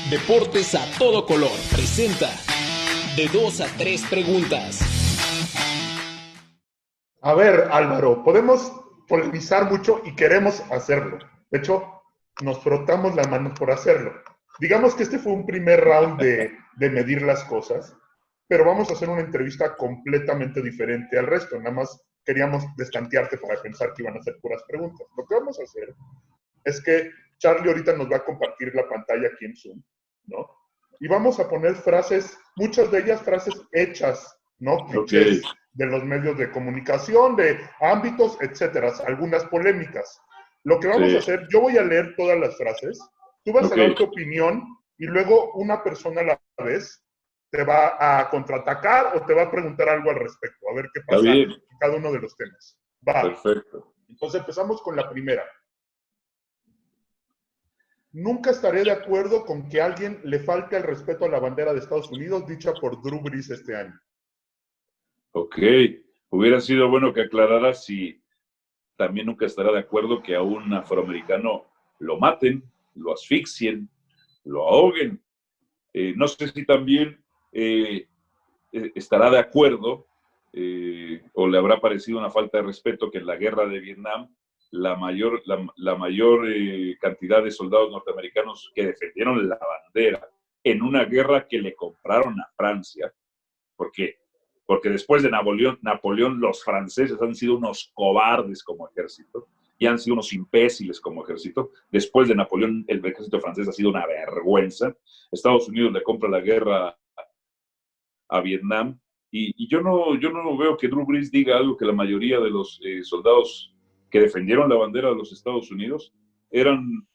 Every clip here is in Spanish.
Deportes a todo color presenta de 2 a 3 preguntas. A ver, Álvaro, podemos polemizar mucho y queremos hacerlo. De hecho, nos frotamos las manos por hacerlo. Digamos que este fue un primer round de medir las cosas, pero vamos a hacer una entrevista completamente diferente al resto. Nada más queríamos destantearte para pensar que iban a ser puras preguntas. Lo que vamos a hacer es que Charlie ahorita nos va a compartir la pantalla aquí en Zoom, ¿no? Y vamos a poner frases, muchas de ellas frases hechas, ¿no? Clichés de los medios de comunicación, de ámbitos, etcétera, algunas polémicas. Lo que vamos a hacer, yo voy a leer todas las frases, tú vas a dar tu opinión y luego una persona a la vez te va a contraatacar o te va a preguntar algo al respecto, a ver qué pasa en cada uno de los temas. Va. Perfecto. Entonces empezamos con la primera. Nunca estaré de acuerdo con que a alguien le falte el respeto a la bandera de Estados Unidos dicha por Drew Brees este año. Ok, hubiera sido bueno que aclarara si también nunca estará de acuerdo que a un afroamericano lo maten, lo asfixien, lo ahoguen. No sé si también estará de acuerdo o le habrá parecido una falta de respeto que en la guerra de Vietnam la mayor cantidad de soldados norteamericanos que defendieron la bandera en una guerra que le compraron a Francia, porque después de Napoleón los franceses han sido unos cobardes como ejército y han sido unos imbéciles como ejército. Después de Napoleón el ejército francés ha sido una vergüenza. Estados Unidos le compra la guerra a Vietnam y yo no veo que Drew Brees diga algo que la mayoría de los soldados que defendieron la bandera de los Estados Unidos eran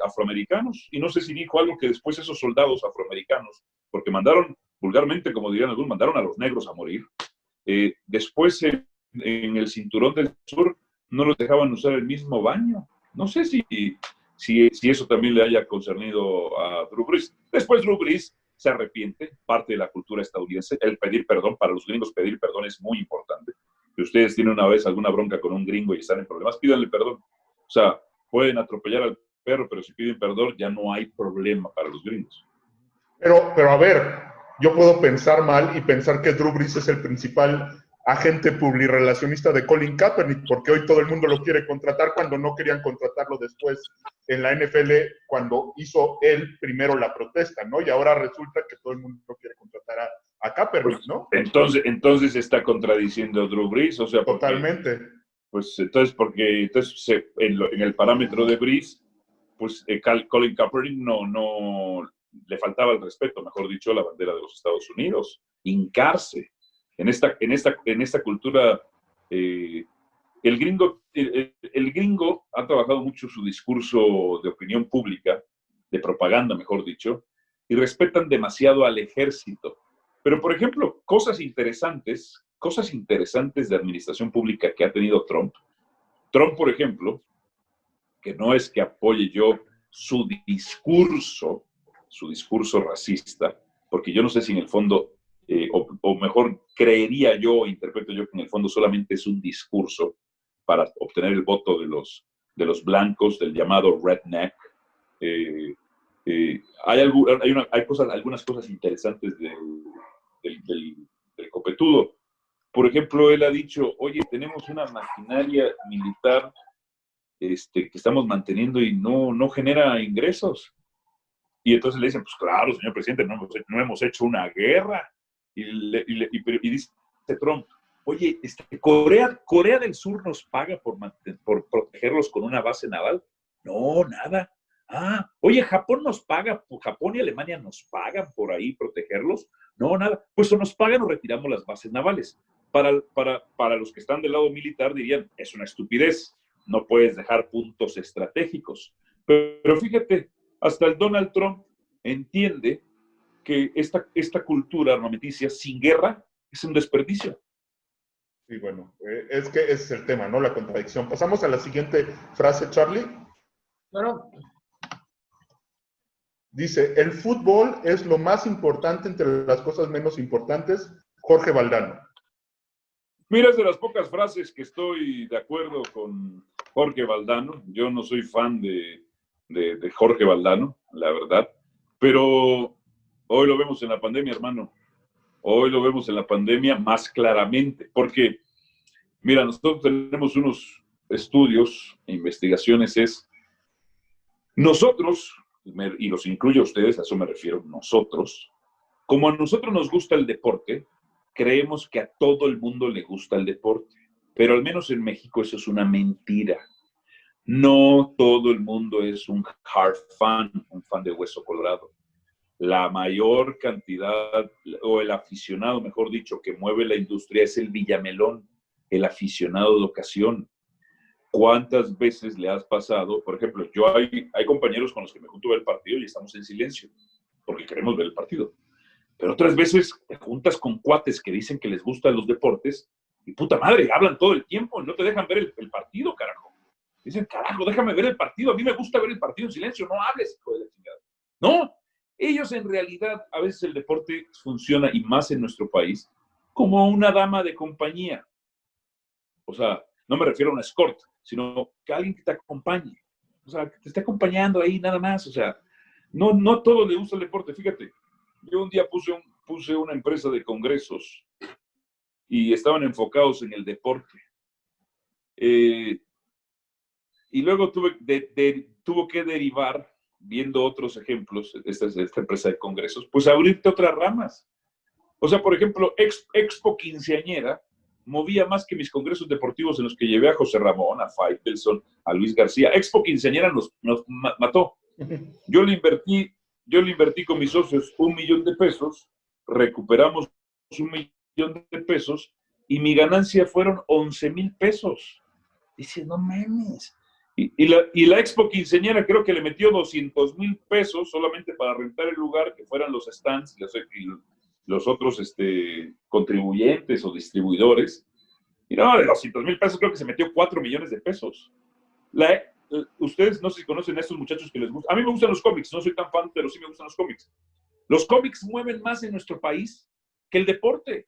afroamericanos, y no sé si dijo algo que después esos soldados afroamericanos, porque mandaron, vulgarmente, como dirían algunos, mandaron a los negros a morir, después en el cinturón del sur no los dejaban usar el mismo baño. No sé si eso también le haya concernido a Drew Brees. Después Drew Brees se arrepiente, parte de la cultura estadounidense, el pedir perdón. Para los gringos pedir perdón es muy importante. Si ustedes tienen una vez alguna bronca con un gringo y están en problemas, pídanle perdón. O sea, pueden atropellar al perro, pero si piden perdón ya no hay problema para los gringos. Pero a ver, yo puedo pensar mal y pensar que Drew Brees es el principal agente publirelacionista de Colin Kaepernick, porque hoy todo el mundo lo quiere contratar cuando no querían contratarlo después en la NFL, cuando hizo él primero la protesta, ¿no? Y ahora resulta que todo el mundo quiere contratar a Kaepernick, ¿no? Entonces está contradiciendo a Drew Brees, o sea, totalmente. Porque en el parámetro de Brees, pues Colin Kaepernick no le faltaba el respeto, mejor dicho, a la bandera de los Estados Unidos, hincarse. En esta cultura, el gringo ha trabajado mucho su discurso de opinión pública, de propaganda, mejor dicho, y respetan demasiado al ejército. Pero, por ejemplo, cosas interesantes de administración pública que ha tenido Trump. Trump, por ejemplo, que no es que apoye yo su discurso racista, porque yo no sé si en el fondo, o mejor creería yo, interpreto yo que en el fondo solamente es un discurso para obtener el voto de los blancos, del llamado redneck. Hay algunas cosas interesantes del copetudo. Por ejemplo, él ha dicho, oye, tenemos una maquinaria militar que estamos manteniendo y no genera ingresos. Y entonces le dicen, pues claro, señor presidente, no hemos hecho una guerra. Y dice Trump, oye, Corea del Sur nos paga por protegerlos con una base naval. No, nada. Oye, Japón nos paga, Japón y Alemania nos pagan por ahí protegerlos. No, nada. Pues o nos pagan o retiramos las bases navales. Para los que están del lado militar dirían, es una estupidez, no puedes dejar puntos estratégicos. Pero fíjate, hasta el Donald Trump entiende que esta cultura armamenticia sin guerra es un desperdicio. Sí, bueno, es que ese es el tema, ¿no? La contradicción. Pasamos a la siguiente frase, Charlie. Bueno. Dice, el fútbol es lo más importante entre las cosas menos importantes, Jorge Valdano. Mira, es de las pocas frases que estoy de acuerdo con Jorge Valdano. Yo no soy fan de de Jorge Valdano, la verdad. Pero hoy lo vemos en la pandemia, hermano. Hoy lo vemos en la pandemia más claramente, porque, mira, nosotros tenemos unos estudios e investigaciones, nosotros, y los incluyo a ustedes, a eso me refiero, nosotros, como a nosotros nos gusta el deporte, creemos que a todo el mundo le gusta el deporte, pero al menos en México eso es una mentira. No todo el mundo es un hard fan, un fan de Hueso Colorado. La mayor cantidad, o el aficionado, mejor dicho, que mueve la industria es el Villamelón, el aficionado de ocasión. ¿Cuántas veces le has pasado? Por ejemplo, hay compañeros con los que me junto a ver el partido y estamos en silencio, porque queremos ver el partido. Pero otras veces te juntas con cuates que dicen que les gustan los deportes y puta madre, hablan todo el tiempo y no te dejan ver el partido, carajo. Dicen, carajo, déjame ver el partido. A mí me gusta ver el partido en silencio, no hables, hijo de la chingada. No, ellos en realidad, a veces el deporte funciona, y más en nuestro país, como una dama de compañía. O sea, no me refiero a una escort, sino que alguien que te acompañe. O sea, que te esté acompañando ahí nada más. O sea, no a todos les gusta el deporte. Fíjate, yo un día puse una empresa de congresos y estaban enfocados en el deporte. Y luego tuvo que derivar, viendo otros ejemplos, esta empresa de congresos, pues abrirte otras ramas. O sea, por ejemplo, Expo Quinceañera movía más que mis congresos deportivos en los que llevé a José Ramón, a Faitelson, a Luis García. Expo Quinceañera nos mató. Yo le invertí con mis socios $1 millón, recuperamos $1 millón y mi ganancia fueron $11,000. Dice, no mames. Y la Expo Quinceañera creo que le metió $200,000 solamente para rentar el lugar, que fueran los stands y los otros contribuyentes o distribuidores. Y no, de $200,000 creo que se metió $4 millones. Ustedes no sé si conocen a estos muchachos que les gusta. A mí me gustan los cómics, no soy tan fan, pero sí me gustan los cómics. Los cómics mueven más en nuestro país que el deporte.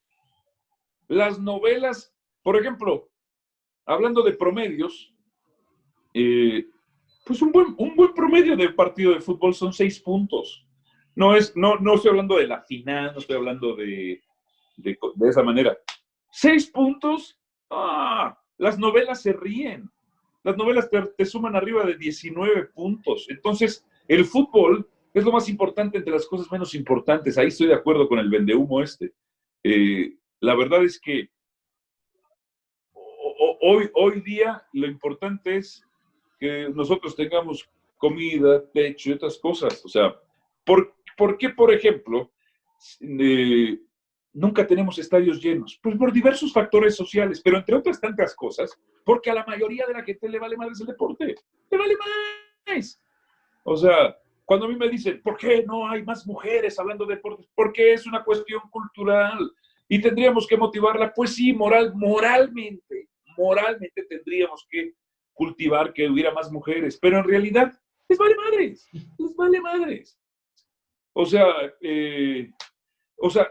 Las novelas, por ejemplo, hablando de promedios, pues un buen promedio de partido de fútbol son 6 puntos. No estoy hablando de la final, no estoy hablando de esa manera. 6 puntos, las novelas se ríen. Las novelas te suman arriba de 19 puntos. Entonces, el fútbol es lo más importante entre las cosas menos importantes. Ahí estoy de acuerdo con el vendehumo La verdad es que hoy día lo importante es que nosotros tengamos comida, techo y otras cosas. O sea, ¿por qué, por ejemplo, nunca tenemos estadios llenos? Pues por diversos factores sociales, pero entre otras tantas cosas, porque a la mayoría de la gente le vale más el deporte. ¡Le vale más! O sea, cuando a mí me dicen, ¿por qué no hay más mujeres hablando de deportes? Porque es una cuestión cultural y tendríamos que motivarla. Pues sí, moralmente tendríamos que cultivar que hubiera más mujeres, pero en realidad les vale madres. O sea,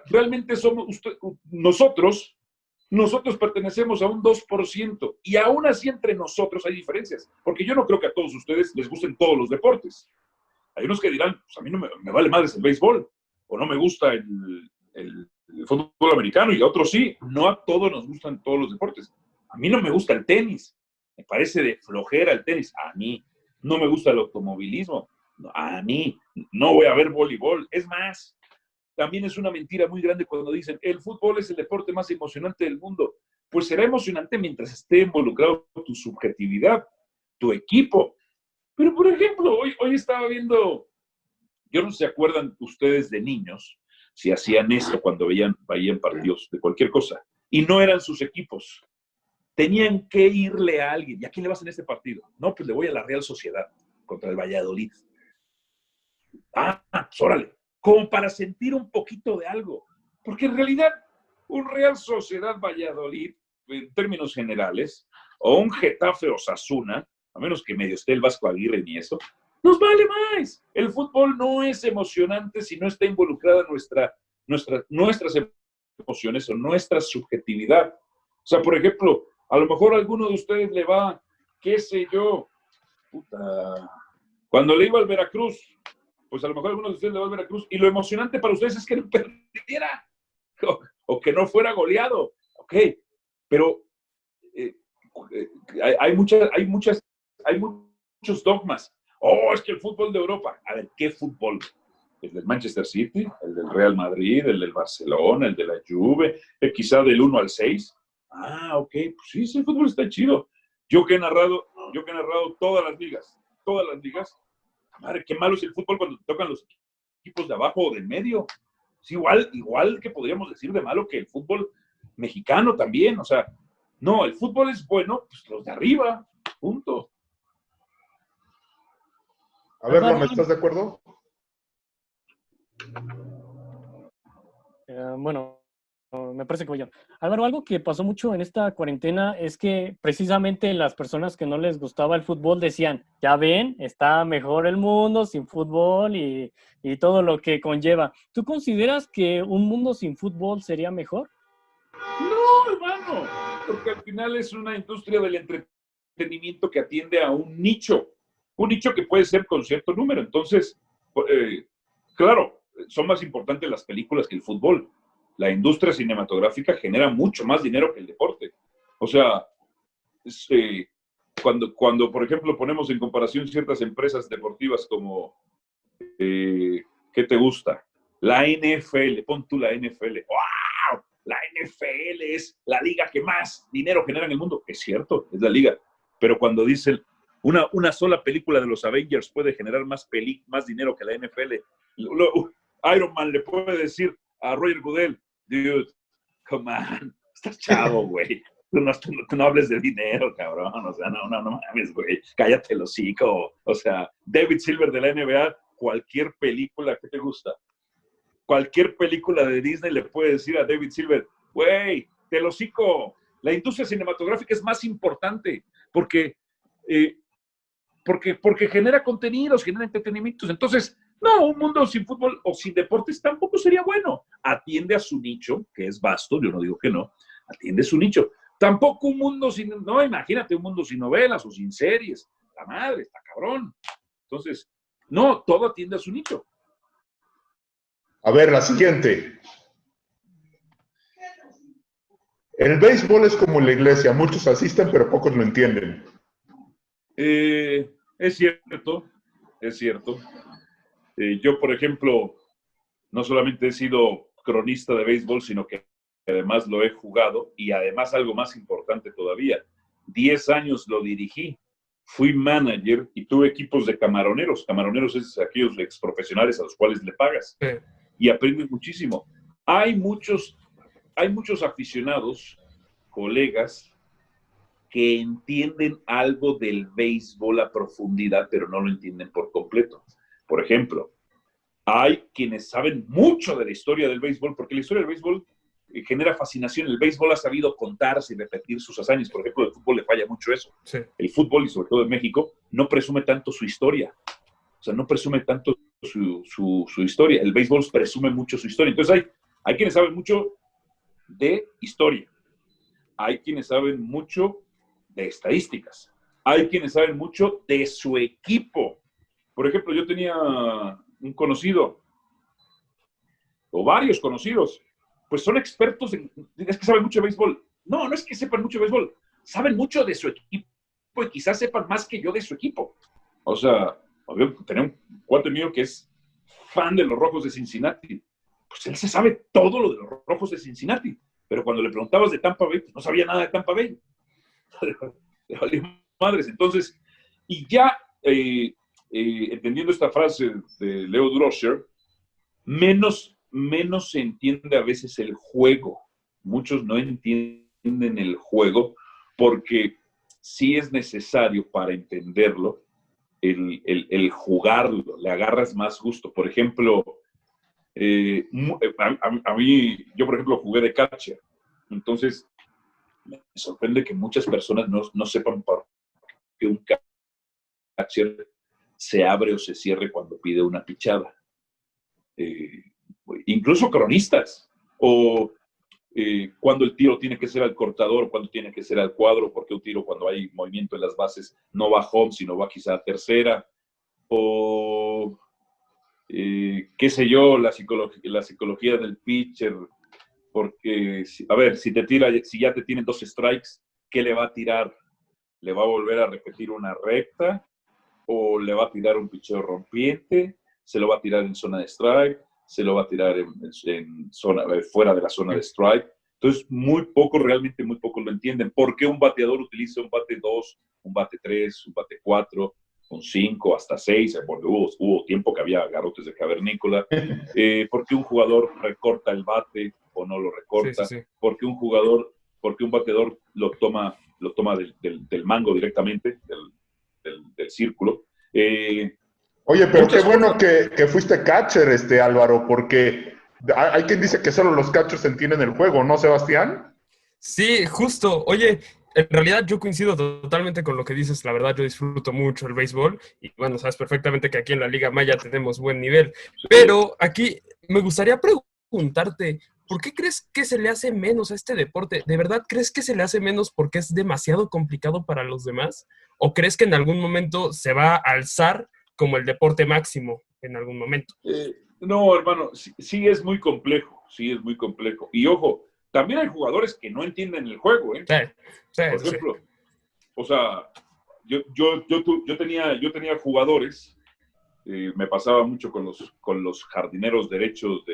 realmente somos nosotros pertenecemos a un 2%, y aún así entre nosotros hay diferencias, porque yo no creo que a todos ustedes les gusten todos los deportes. Hay unos que dirán, pues a mí no me vale madres el béisbol, o no me gusta el fútbol americano, y a otros sí. No a todos nos gustan todos los deportes. A mí no me gusta el tenis, me parece de flojera el tenis. A mí no me gusta el automovilismo, a mí no voy a ver voleibol. Es más, también es una mentira muy grande cuando dicen el fútbol es el deporte más emocionante del mundo. Pues será emocionante mientras esté involucrado tu subjetividad, tu equipo. Pero, por ejemplo, hoy estaba viendo, yo no sé si se acuerdan ustedes de niños, si hacían esto cuando veían partidos de cualquier cosa, y no eran sus equipos. Tenían que irle a alguien. ¿Y a quién le vas en este partido? No, pues le voy a la Real Sociedad contra el Valladolid. Pues órale. Como para sentir un poquito de algo. Porque en realidad, un Real Sociedad Valladolid, en términos generales, o un Getafe Osasuna, a menos que medio esté el Vasco Aguirre ni eso, nos vale más. El fútbol no es emocionante si no está involucrada nuestras emociones o nuestra subjetividad. O sea, por ejemplo, a lo mejor a alguno de ustedes le va, qué sé yo, Cuando le iba al Veracruz, pues a lo mejor algunos de ustedes le va al Veracruz, y lo emocionante para ustedes es que no perdiera, o que no fuera goleado. Ok, pero hay muchos dogmas. Oh, es que el fútbol de Europa. A ver, ¿qué fútbol? ¿El del Manchester City? ¿El del Real Madrid? ¿El del Barcelona? ¿El de la Juve? ¿Quizá del 1 al 6? Ah, ok, pues sí, el fútbol está chido. Yo que he narrado todas las ligas, madre, qué malo es el fútbol cuando te tocan los equipos de abajo o del medio. Es igual que podríamos decir de malo que el fútbol mexicano también. O sea, no, el fútbol es bueno, pues los de arriba, punto. A ver, Ron, ¿estás de acuerdo? Bueno, me parece que voy yo. Álvaro, algo que pasó mucho en esta cuarentena es que precisamente las personas que no les gustaba el fútbol decían, ya ven, está mejor el mundo sin fútbol y todo lo que conlleva. ¿Tú consideras que un mundo sin fútbol sería mejor? No, hermano, porque al final es una industria del entretenimiento que atiende a un nicho que puede ser con cierto número. Entonces, claro, son más importantes las películas que el fútbol. La industria cinematográfica genera mucho más dinero que el deporte. O sea, cuando, por ejemplo, ponemos en comparación ciertas empresas deportivas como, ¿qué te gusta? La NFL, pon tú la NFL. ¡Wow! La NFL es la liga que más dinero genera en el mundo. Es cierto, es la liga. Pero cuando dicen una sola película de los Avengers puede generar más dinero que la NFL, Iron Man le puede decir a Roger Goodell, dude, come on, estás chavo, güey. Tú no hables de dinero, cabrón. O sea, no mames, güey. Cállate el hocico. O sea, David Silver de la NBA, cualquier película que te gusta, cualquier película de Disney le puede decir a David Silver, güey, te lo hocico. La industria cinematográfica es más importante porque genera contenidos, genera entretenimientos. Entonces, no, un mundo sin fútbol o sin deportes tampoco sería bueno. Atiende a su nicho, que es vasto, yo no digo que no, atiende a su nicho. Tampoco un mundo sin, no, imagínate un mundo sin novelas o sin series. La madre, está cabrón. Entonces, no, todo atiende a su nicho. A ver, la siguiente. El béisbol es como la iglesia, muchos asisten, pero pocos lo entienden. Es cierto. Yo, por ejemplo, no solamente he sido cronista de béisbol, sino que además lo he jugado y además algo más importante todavía, 10 años lo dirigí, fui manager y tuve equipos de camaroneros. Camaroneros es aquellos exprofesionales a los cuales le pagas y aprendes muchísimo. Hay muchos aficionados, colegas, que entienden algo del béisbol a profundidad, pero no lo entienden por completo. Por ejemplo, hay quienes saben mucho de la historia del béisbol, porque la historia del béisbol genera fascinación. El béisbol ha sabido contarse y repetir sus hazañas. Por ejemplo, el fútbol le falla mucho eso. Sí. El fútbol, y sobre todo en México, no presume tanto su historia. O sea, no presume tanto su historia. El béisbol presume mucho su historia. Entonces hay quienes saben mucho de historia. Hay quienes saben mucho de estadísticas. Hay quienes saben mucho de su equipo. Por ejemplo, yo tenía un conocido, o varios conocidos, pues son expertos es que saben mucho de béisbol. No es que sepan mucho de béisbol, saben mucho de su equipo y quizás sepan más que yo de su equipo. O sea, tenía un cuate mío que es fan de los Rojos de Cincinnati. Pues él se sabe todo lo de los Rojos de Cincinnati, pero cuando le preguntabas de Tampa Bay, pues no sabía nada de Tampa Bay. Le valió madres. Entonces, y ya entendiendo esta frase de Leo Durocher, menos se entiende a veces el juego. Muchos no entienden el juego porque sí es necesario para entenderlo el jugarlo, le agarras más gusto. Por ejemplo, a mí, yo por ejemplo jugué de catcher, entonces me sorprende que muchas personas no sepan por qué un catcher se abre o se cierre cuando pide una pichada. Incluso cronistas, o cuando el tiro tiene que ser al cortador, cuando tiene que ser al cuadro, porque un tiro cuando hay movimiento en las bases no va home, sino va quizá a tercera. o qué sé yo, la psicología del pitcher, porque, a ver, si ya te tienen 2 strikes, ¿qué le va a tirar? ¿Le va a volver a repetir una recta? ¿O le va a tirar un picheo rompiente? ¿Se lo va a tirar en zona de strike? ¿Se lo va a tirar en zona, fuera de la zona de strike? Entonces, realmente muy poco lo entienden. ¿Por qué un bateador utiliza un bate 2, un bate 3, un bate 4, un 5, hasta 6? Porque hubo tiempo que había garrotes de cavernícola. ¿Por qué un jugador recorta el bate o no lo recorta? Sí. ¿Por qué un bateador lo toma del mango directamente, del círculo? Oye, pero qué bueno que fuiste catcher, Álvaro, porque hay quien dice que solo los catchers entienden el juego, ¿no, Sebastián? Sí, justo. Oye, en realidad yo coincido totalmente con lo que dices. La verdad, yo disfruto mucho el béisbol y bueno, sabes perfectamente que aquí en la Liga Maya tenemos buen nivel. Pero aquí me gustaría preguntarte, ¿por qué crees que se le hace menos a este deporte? ¿De verdad crees que se le hace menos porque es demasiado complicado para los demás? ¿O crees que en algún momento se va a alzar como el deporte máximo en algún momento? No, hermano, sí es muy complejo, sí es muy complejo. Y ojo, también hay jugadores que no entienden el juego, ¿eh? Sí, Por ejemplo, o sea, yo tenía jugadores, me pasaba mucho con los jardineros derechos,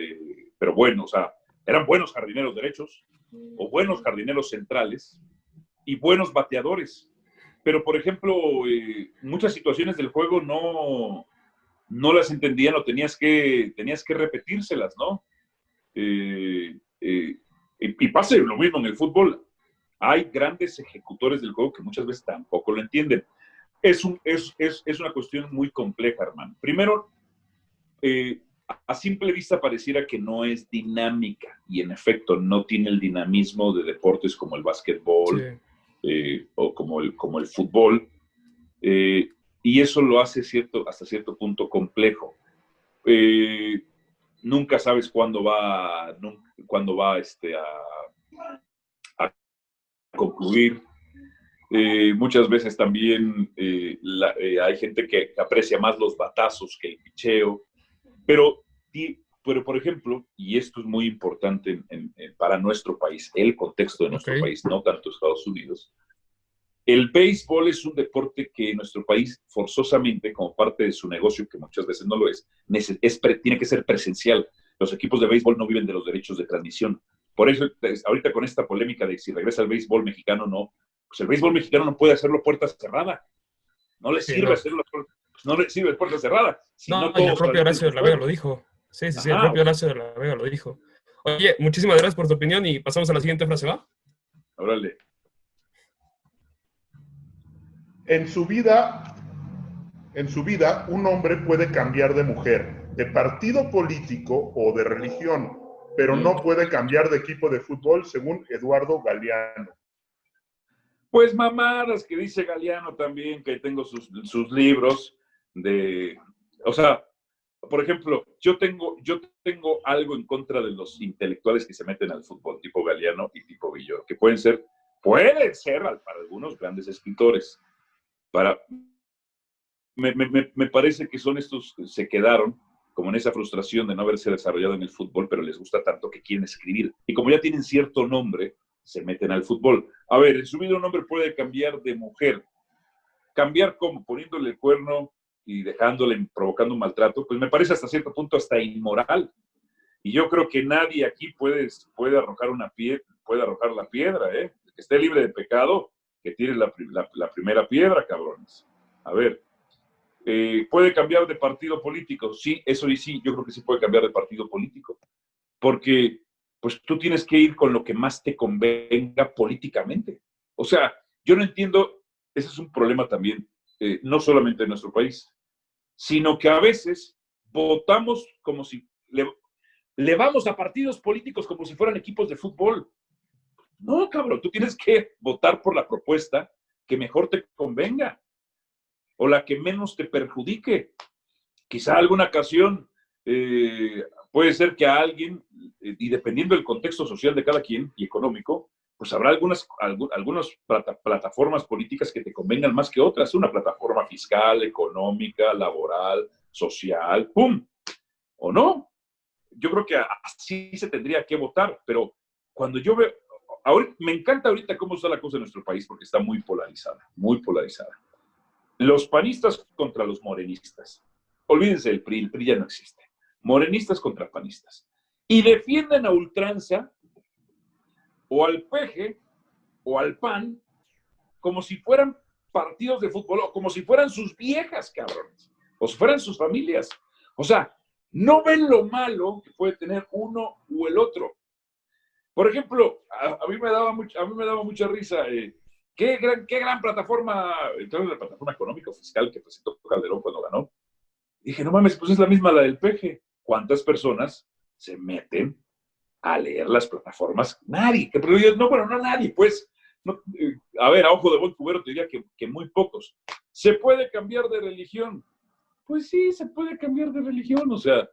pero bueno, o sea, eran buenos jardineros derechos o buenos jardineros centrales y buenos bateadores. Pero, por ejemplo, muchas situaciones del juego no las entendían o tenías que repetírselas, ¿no? Y pasa lo mismo en el fútbol. Hay grandes ejecutores del juego que muchas veces tampoco lo entienden. Es una cuestión muy compleja, hermano. Primero, a simple vista pareciera que no es dinámica y en efecto no tiene el dinamismo de deportes como el básquetbol o como el fútbol. Y eso lo hace hasta cierto punto complejo. Nunca sabes cuándo va a concluir. Muchas veces también hay gente que aprecia más los batazos que el picheo, pero por ejemplo, y esto es muy importante para nuestro país, el contexto de nuestro país, no tanto Estados Unidos, el béisbol es un deporte que en nuestro país forzosamente, como parte de su negocio, que muchas veces no lo tiene que ser presencial. Los equipos de béisbol no viven de los derechos de transmisión. Por eso, ahorita con esta polémica de si regresa el béisbol mexicano o no, pues el béisbol mexicano no puede hacerlo puerta cerrada. No le sirve hacerlo, no le sirve puerta cerrada. El propio Horacio de la Vega lo dijo. Sí, el propio Horacio de la Vega lo dijo. Oye, muchísimas gracias por tu opinión y pasamos a la siguiente frase, ¿va? Órale. En su vida, un hombre puede cambiar de mujer, de partido político o de religión, pero no puede cambiar de equipo de fútbol, según Eduardo Galeano. Pues mamadas que dice Galeano también, que tengo sus libros o sea, por ejemplo, yo tengo algo en contra de los intelectuales que se meten al fútbol, tipo Galeano y tipo Villoro, que pueden ser para algunos grandes escritores. Me parece que son estos que se quedaron como en esa frustración de no haberse desarrollado en el fútbol, pero les gusta tanto que quieren escribir. Y como ya tienen cierto nombre, se meten al fútbol. A ver, en su vida un hombre puede cambiar de mujer. ¿Cambiar como? Poniéndole el cuerno y provocando un maltrato, pues me parece hasta cierto punto hasta inmoral. Y yo creo que nadie aquí puede arrojar la piedra, ¿eh? El que esté libre de pecado, que tire la primera piedra, cabrones. A ver, ¿puede cambiar de partido político? Sí, eso y sí, yo creo que sí puede cambiar de partido político. Porque, pues, tú tienes que ir con lo que más te convenga políticamente. O sea, yo no entiendo, ese es un problema también, no solamente en nuestro país, sino que a veces votamos como si le vamos a partidos políticos como si fueran equipos de fútbol. No, cabrón, tú tienes que votar por la propuesta que mejor te convenga o la que menos te perjudique. Quizá alguna ocasión puede ser que a alguien, y dependiendo del contexto social de cada quien y económico, pues habrá algunas plataformas políticas que te convengan más que otras. Una plataforma fiscal, económica, laboral, social, ¡pum! ¿O no? Yo creo que así se tendría que votar, pero cuando yo veo, me encanta ahorita cómo está la cosa en nuestro país porque está muy polarizada, muy polarizada. Los panistas contra los morenistas. Olvídense del PRI, el PRI ya no existe. Morenistas contra panistas. Y defienden a ultranza o al PG o al PAN como si fueran partidos de fútbol o como si fueran sus viejas, cabrones, o si fueran sus familias. O sea, no ven lo malo que puede tener uno u el otro. Por ejemplo, a mí me daba mucha risa. Qué gran plataforma, entonces la plataforma económica fiscal que presentó Calderón cuando ganó. Dije, no mames, pues es la misma la del PG. ¿Cuántas personas se meten a leer las plataformas? Nadie. Pero yo, no, bueno, no nadie, pues. No, a ver, a ojo de buen cubero te diría que muy pocos. ¿Se puede cambiar de religión? Pues sí, se puede cambiar de religión. O sea,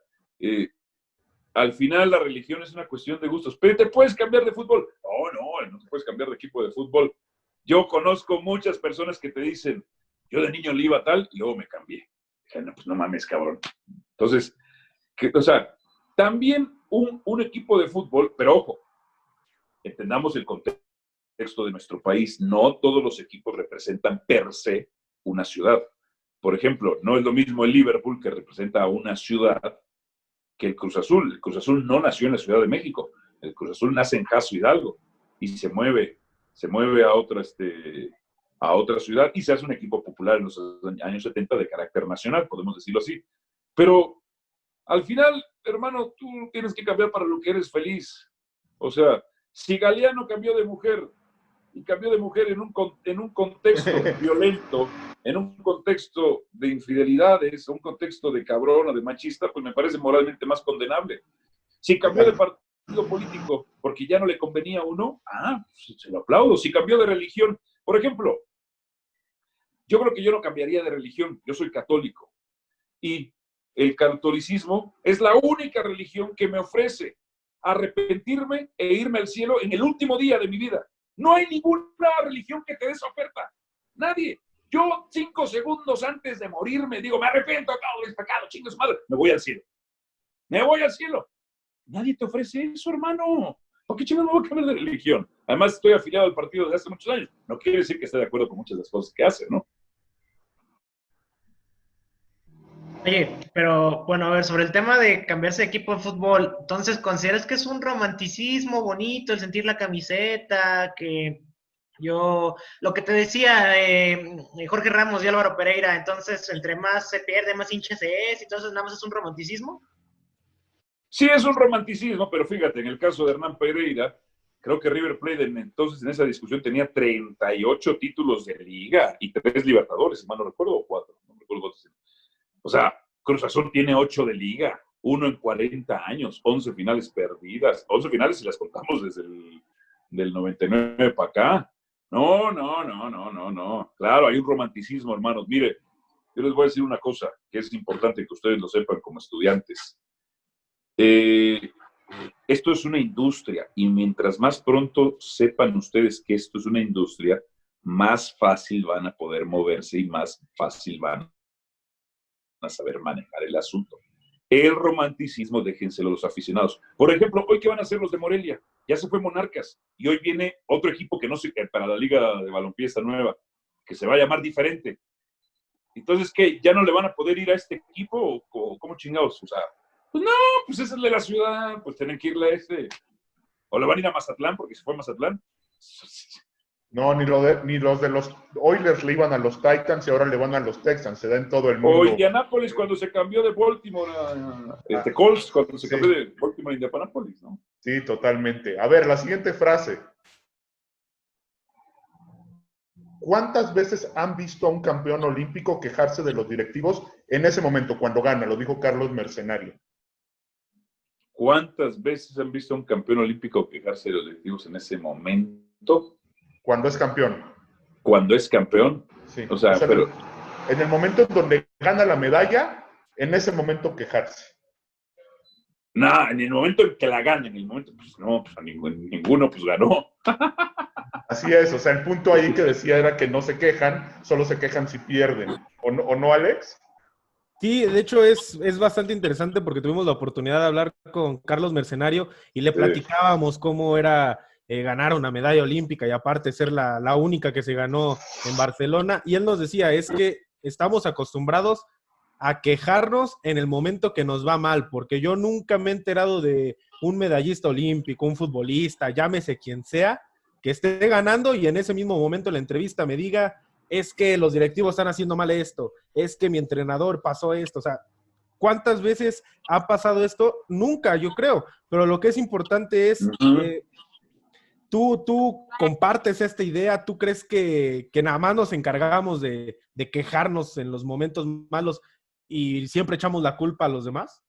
al final la religión es una cuestión de gustos. ¿Pero te puedes cambiar de fútbol? No te puedes cambiar de equipo de fútbol. Yo conozco muchas personas que te dicen, yo de niño le iba a tal y luego me cambié. Dije, no, pues no mames, cabrón. Entonces, o sea, también un equipo de fútbol, pero ojo, entendamos el contexto de nuestro país. No todos los equipos representan per se una ciudad. Por ejemplo, no es lo mismo el Liverpool, que representa a una ciudad, que el Cruz Azul. El Cruz Azul no nació en la Ciudad de México. El Cruz Azul nace en Jaso Hidalgo y se mueve a otra ciudad y se hace un equipo popular en los años 70 de carácter nacional, podemos decirlo así. Pero al final, hermano, tú tienes que cambiar para lo que eres feliz. O sea, si Galeano cambió de mujer y cambió de mujer en un contexto violento, en un contexto de infidelidades, un contexto de cabrón o de machista, pues me parece moralmente más condenable. Si cambió de partido político porque ya no le convenía a uno, pues se lo aplaudo. Si cambió de religión, por ejemplo, yo creo que yo no cambiaría de religión, yo soy católico y el catolicismo es la única religión que me ofrece arrepentirme e irme al cielo en el último día de mi vida. No hay ninguna religión que te dé esa oferta. Nadie. Yo 5 segundos antes de morirme digo, me arrepiento de todo el pecado, chingue su madre, me voy al cielo. Me voy al cielo. Nadie te ofrece eso, hermano. ¿Por qué chingados me voy a cambiar de religión? Además, estoy afiliado al partido desde hace muchos años. No quiere decir que esté de acuerdo con muchas de las cosas que hace, ¿no? Oye, pero bueno, a ver, sobre el tema de cambiarse de equipo de fútbol, entonces, ¿consideras que es un romanticismo bonito el sentir la camiseta? Que yo, lo que te decía Jorge Ramos y Álvaro Pereira, entonces, entre más se pierde, más hincha se es, entonces nada más es un romanticismo. Sí, es un romanticismo, pero fíjate, en el caso de Hernán Pereira, creo que River Plate entonces en esa discusión tenía 38 títulos de liga y 3 Libertadores, si mal no recuerdo, o 4, no recuerdo cuántos. O sea, Cruz Azul tiene 8 de liga, 1 en 40 años, 11 finales perdidas, 11 finales si las contamos desde del 99 para acá. No. Claro, hay un romanticismo, hermanos. Mire, yo les voy a decir una cosa que es importante que ustedes lo sepan como estudiantes. Esto es una industria y mientras más pronto sepan ustedes que esto es una industria, más fácil van a poder moverse y más fácil van a saber manejar el asunto. El romanticismo, déjenselo a los aficionados. Por ejemplo, hoy, ¿qué van a hacer los de Morelia? Ya se fue Monarcas y hoy viene otro equipo que no sé, para la Liga de Balompié esta nueva, que se va a llamar diferente. Entonces, ¿qué? ¿Ya no le van a poder ir a este equipo o cómo chingados? O sea, pues no, pues ese es de la ciudad, pues tienen que irle a este. O le van a ir a Mazatlán porque se fue a Mazatlán. No, ni los de los Oilers le iban a los Titans y ahora le van a los Texans. Se da en todo el mundo. O Indianapolis cuando se cambió de Baltimore a Colts, cuando se cambió de Baltimore a Indianapolis, ¿no? Sí, totalmente. A ver, la siguiente frase. ¿Cuántas veces han visto a un campeón olímpico quejarse de los directivos en ese momento, cuando gana? Lo dijo Carlos Mercenario. ¿Cuántas veces han visto a un campeón olímpico quejarse de los directivos en ese momento? Cuando es campeón. Cuando es campeón. Sí. O sea, pero en el momento en donde gana la medalla, en ese momento quejarse. No, en el momento en que la gana, en el momento, pues no, pues ninguno pues ganó. Así es, o sea, el punto ahí que decía era que no se quejan, solo se quejan si pierden. ¿O no, Alex? Sí, de hecho es bastante interesante porque tuvimos la oportunidad de hablar con Carlos Mercenario y le platicábamos cómo era ganar una medalla olímpica y aparte ser la única que se ganó en Barcelona. Y él nos decía, es que estamos acostumbrados a quejarnos en el momento que nos va mal, porque yo nunca me he enterado de un medallista olímpico, un futbolista, llámese quien sea, que esté ganando y en ese mismo momento en la entrevista me diga, es que los directivos están haciendo mal esto, es que mi entrenador pasó esto, o sea, ¿cuántas veces ha pasado esto? Nunca, yo creo, pero lo que es importante es, tú compartes esta idea, ¿tú crees que nada más nos encargamos de quejarnos en los momentos malos y siempre echamos la culpa a los demás?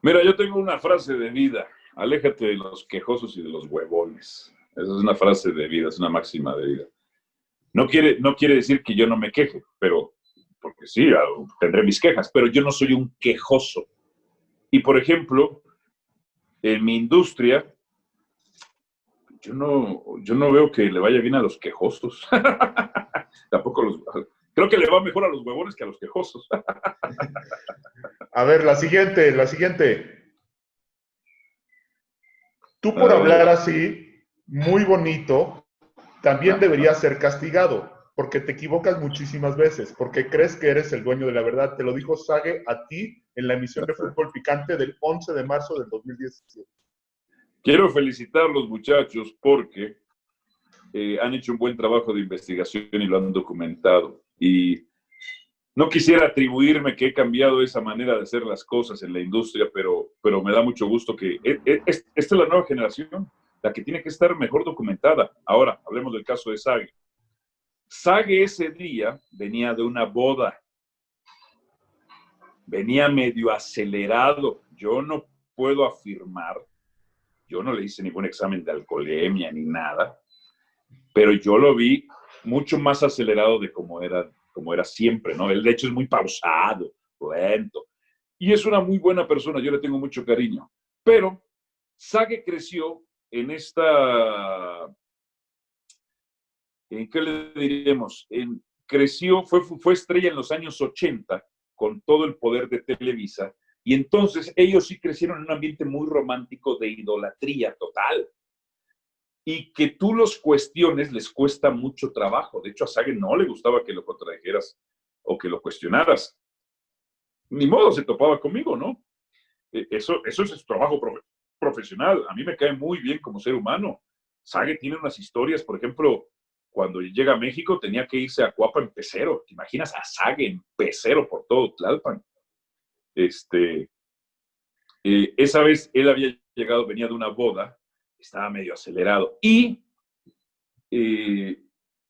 Mira, yo tengo una frase de vida, aléjate de los quejosos y de los huevones. Esa es una frase de vida, es una máxima de vida. No quiere decir que yo no me queje, pero, porque sí, tendré mis quejas, pero yo no soy un quejoso. Y, por ejemplo, en mi industria, yo no veo que le vaya bien a los quejosos. Tampoco creo que le va mejor a los huevones que a los quejosos. A ver, la siguiente. Tú por hablar así, muy bonito, también deberías ser castigado, porque te equivocas muchísimas veces, porque crees que eres el dueño de la verdad. Te lo dijo Sage a ti en la emisión de Fútbol Picante del 11 de marzo del 2017. Quiero felicitar a los muchachos porque han hecho un buen trabajo de investigación y lo han documentado. Y no quisiera atribuirme que he cambiado esa manera de hacer las cosas en la industria, pero me da mucho gusto que esta es la nueva generación, la que tiene que estar mejor documentada. Ahora, hablemos del caso de Sage. Sage ese día venía de una boda. Venía medio acelerado. Yo no puedo afirmar, yo no le hice ningún examen de alcoholemia ni nada, pero yo lo vi mucho más acelerado de como era siempre, ¿no? Él, de hecho, es muy pausado, lento. Y es una muy buena persona, yo le tengo mucho cariño. Pero Sage creció en ¿en qué le diríamos? Creció, fue estrella en los años 80 con todo el poder de Televisa. Y entonces ellos sí crecieron en un ambiente muy romántico de idolatría total. Y que tú los cuestiones les cuesta mucho trabajo. De hecho, a Sage no le gustaba que lo contradijeras o que lo cuestionaras. Ni modo, se topaba conmigo, ¿no? Eso es su trabajo profesional. A mí me cae muy bien como ser humano. Sage tiene unas historias, por ejemplo, cuando llega a México tenía que irse a Cuapa en pecero. ¿Te imaginas a Sage en pecero por todo Tlalpan? Esa vez él había llegado, venía de una boda, estaba medio acelerado. Y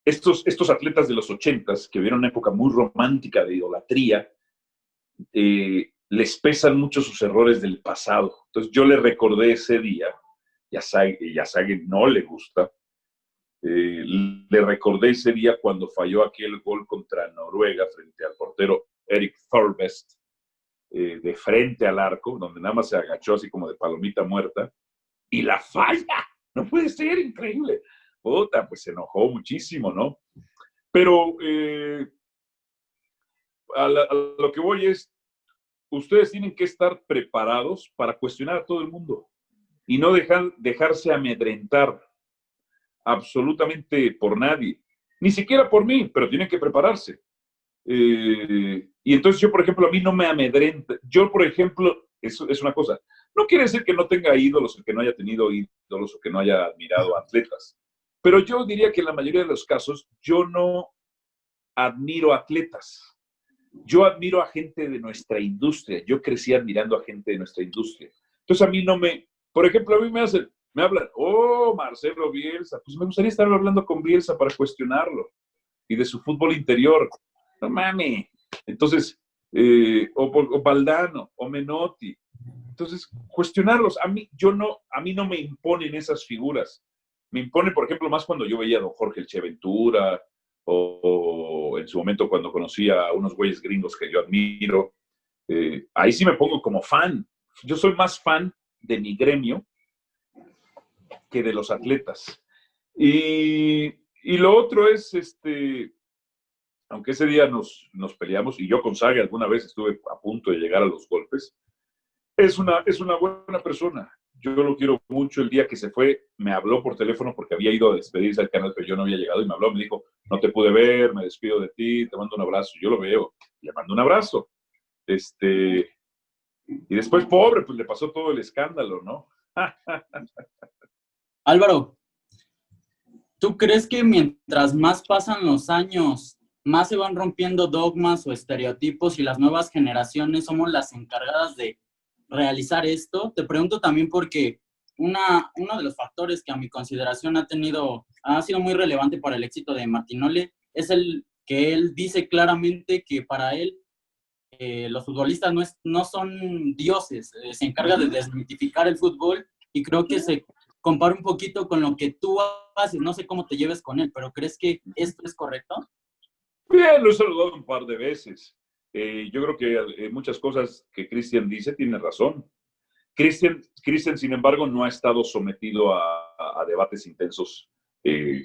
estos atletas de los 80s, que vieron una época muy romántica de idolatría, les pesan mucho sus errores del pasado. Entonces yo le recordé ese día, y a Sage no le gusta, le recordé ese día cuando falló aquel gol contra Noruega frente al portero Erik Thorbest, de frente al arco, donde nada más se agachó así como de palomita muerta, y la falla. No puede ser, increíble. Puta, pues se enojó muchísimo, ¿no? Pero a lo que voy es, ustedes tienen que estar preparados para cuestionar a todo el mundo y no dejarse amedrentar absolutamente por nadie, ni siquiera por mí, pero tienen que prepararse. Y entonces yo, por ejemplo, a mí no me amedrenta. Yo, por ejemplo, eso es una cosa. No quiere decir que no tenga ídolos o que no haya tenido ídolos o que no haya admirado a atletas. Pero yo diría que en la mayoría de los casos yo no admiro atletas. Yo admiro a gente de nuestra industria. Yo crecí admirando a gente de nuestra industria. Entonces a mí no me... Por ejemplo, a mí me hablan, oh, Marcelo Bielsa. Pues me gustaría estar hablando con Bielsa para cuestionarlo. Y de su fútbol interior. No mames. Entonces, o Valdano, o Menotti. Entonces, cuestionarlos. A mí no me imponen esas figuras. Me impone, por ejemplo, más cuando yo veía a don Jorge El Che Ventura, o en su momento cuando conocí a unos güeyes gringos que yo admiro. Ahí sí me pongo como fan. Yo soy más fan de mi gremio que de los atletas. Y lo otro es, aunque ese día nos peleamos, y yo con Sague alguna vez estuve a punto de llegar a los golpes, es una buena persona. Yo lo quiero mucho. El día que se fue, me habló por teléfono porque había ido a despedirse al canal, pero yo no había llegado, y me habló, me dijo, no te pude ver, me despido de ti, te mando un abrazo. Yo lo veo, le mando un abrazo. Y después, pobre, pues le pasó todo el escándalo, ¿no? Álvaro, ¿tú crees que mientras más pasan los años, más se van rompiendo dogmas o estereotipos y las nuevas generaciones somos las encargadas de realizar esto? Te pregunto también porque uno de los factores que a mi consideración ha sido muy relevante para el éxito de Martinoli es el que él dice claramente que para él los futbolistas no son dioses, se encarga de desmitificar el fútbol, y creo que se compara un poquito con lo que tú haces. No sé cómo te lleves con él, pero ¿crees que esto es correcto? Bien, lo he saludado un par de veces. Yo creo que muchas cosas que Cristian dice tiene razón. Cristian, sin embargo, no ha estado sometido a debates intensos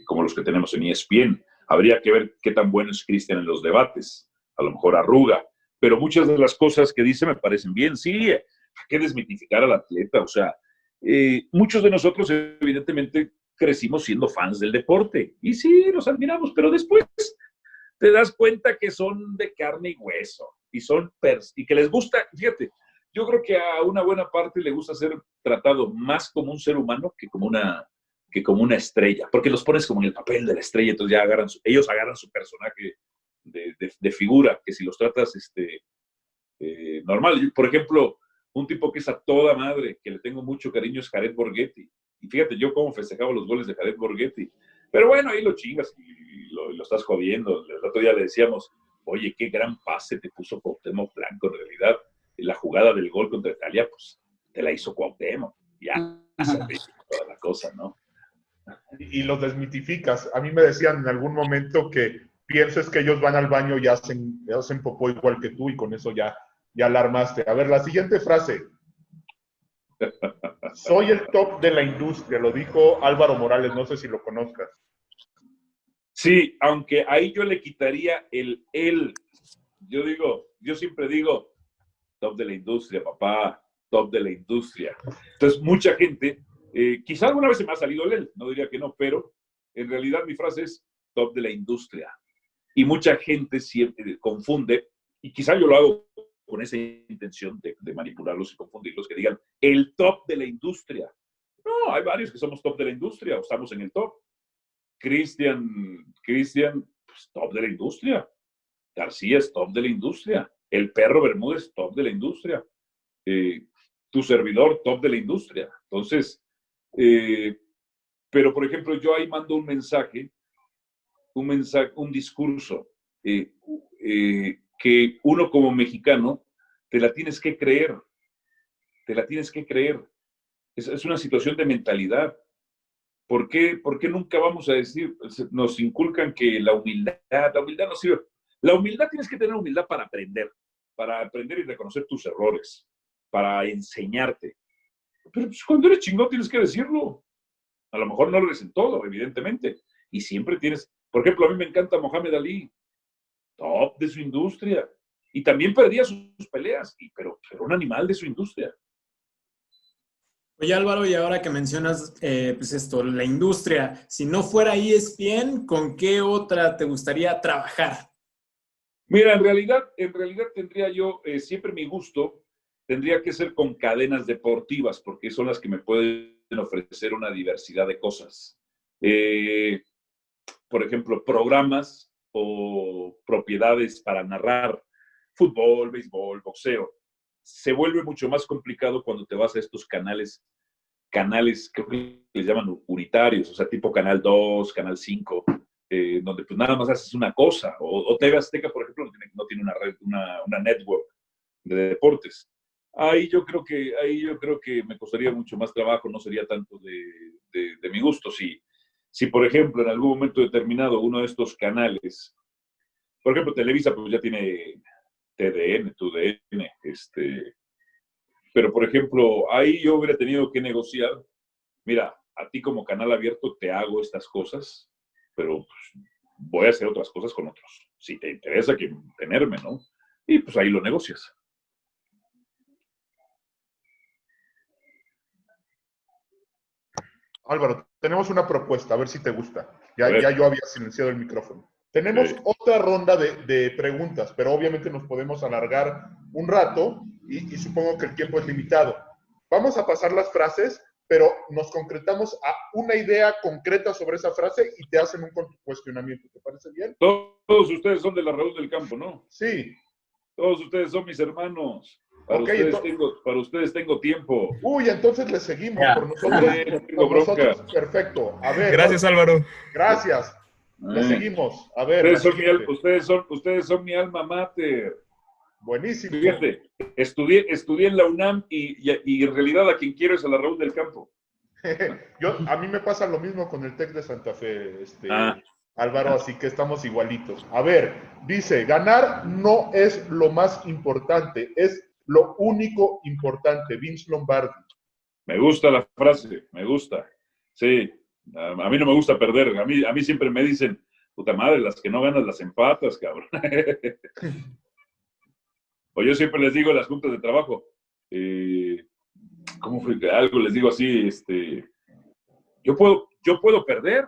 como los que tenemos en ESPN. Habría que ver qué tan bueno es Cristian en los debates. A lo mejor arruga. Pero muchas de las cosas que dice me parecen bien. Sí, hay que desmitificar al atleta. O sea, muchos de nosotros, evidentemente, crecimos siendo fans del deporte. Y sí, los admiramos, pero después te das cuenta que son de carne y hueso. Y que les gusta, fíjate, yo creo que a una buena parte le gusta ser tratado más como un ser humano que como una estrella. Porque los pones como en el papel de la estrella, entonces ya ellos agarran su personaje de figura, que si los tratas normal. Por ejemplo, un tipo que es a toda madre, que le tengo mucho cariño, es Jared Borghetti. Y fíjate yo cómo festejaba los goles de Jared Borghetti. Pero bueno, ahí lo chingas y lo estás jodiendo. El otro día le decíamos, oye, qué gran pase te puso Cuauhtémoc Blanco. En realidad, la jugada del gol contra Italia, pues, te la hizo Cuauhtémoc. Ya, toda la cosa, ¿no? Y los desmitificas. A mí me decían en algún momento que pienses que ellos van al baño y hacen popó igual que tú, y con eso ya la armaste. A ver, la siguiente frase. Soy el top de la industria, lo dijo Álvaro Morales, no sé si lo conozcas. Sí, aunque ahí yo le quitaría el él. Yo siempre digo, top de la industria, papá, top de la industria. Entonces, mucha gente, quizá alguna vez se me ha salido el él, no diría que no, pero en realidad mi frase es top de la industria. Y mucha gente siempre confunde, y quizá yo lo hago con esa intención de manipularlos y confundirlos, que digan el top de la industria. No, hay varios que somos top de la industria o estamos en el top. Cristian, pues, top de la industria. García es top de la industria. El Perro Bermúdez, top de la industria. Tu servidor, top de la industria. Entonces, pero por ejemplo, yo ahí mando un mensaje, un discurso, que uno como mexicano te la tienes que creer. Es una situación de mentalidad. ¿Por qué nunca vamos a decir, nos inculcan que la humildad no sirve? La humildad, tienes que tener humildad para aprender y reconocer tus errores, para enseñarte. Pero pues, cuando eres chingón tienes que decirlo. A lo mejor no lo eres en todo, evidentemente. Y siempre tienes, por ejemplo, a mí me encanta Mohamed Ali, top de su industria. Y también perdía sus peleas, pero un animal de su industria. Oye, Álvaro, y ahora que mencionas pues esto, la industria, si no fuera ESPN, ¿con qué otra te gustaría trabajar? Mira, en realidad tendría yo, siempre mi gusto tendría que ser con cadenas deportivas, porque son las que me pueden ofrecer una diversidad de cosas. Por ejemplo, programas o propiedades para narrar fútbol, béisbol, boxeo. Se vuelve mucho más complicado cuando te vas a estos canales, creo que les llaman unitarios, o sea, tipo Canal 2, Canal 5, donde pues nada más haces una cosa. O TV Azteca, por ejemplo, no tiene una red, una network de deportes. Ahí yo creo que me costaría mucho más trabajo, no sería tanto de mi gusto. Si, por ejemplo, en algún momento determinado uno de estos canales, por ejemplo, Televisa, pues ya tiene TDN, TUDN, pero por ejemplo, ahí yo hubiera tenido que negociar. Mira, a ti como canal abierto te hago estas cosas, pero pues, voy a hacer otras cosas con otros. Si te interesa tenerme, ¿no? Y pues ahí lo negocias. Álvaro, tenemos una propuesta, a ver si te gusta. Ya yo había silenciado el micrófono. Tenemos otra ronda de preguntas, pero obviamente nos podemos alargar un rato y supongo que el tiempo es limitado. Vamos a pasar las frases, pero nos concretamos a una idea concreta sobre esa frase y te hacen un cuestionamiento. ¿Te parece bien? Todos ustedes son de la Raúl del Campo, ¿no? Sí. Todos ustedes son mis hermanos. Para, okay, para ustedes tengo tiempo. Uy, entonces le seguimos por nosotros. Por nosotros, perfecto. A ver. Gracias, Álvaro. Gracias. Le seguimos. A ver. Ustedes son mi alma mater. Buenísimo. Fíjate, estudié en la UNAM y en realidad a quien quiero es a la Raúl del Campo. A mí me pasa lo mismo con el TEC de Santa Fe, Álvaro, así que estamos igualitos. A ver, dice, ganar no es lo más importante, es lo único importante. Vince Lombardi. Me gusta la frase, me gusta. Sí, a mí no me gusta perder. A mí siempre me dicen, puta madre, las que no ganas las empatas, cabrón. O yo siempre les digo en las juntas de trabajo, ¿cómo fue? Algo les digo así, yo puedo perder,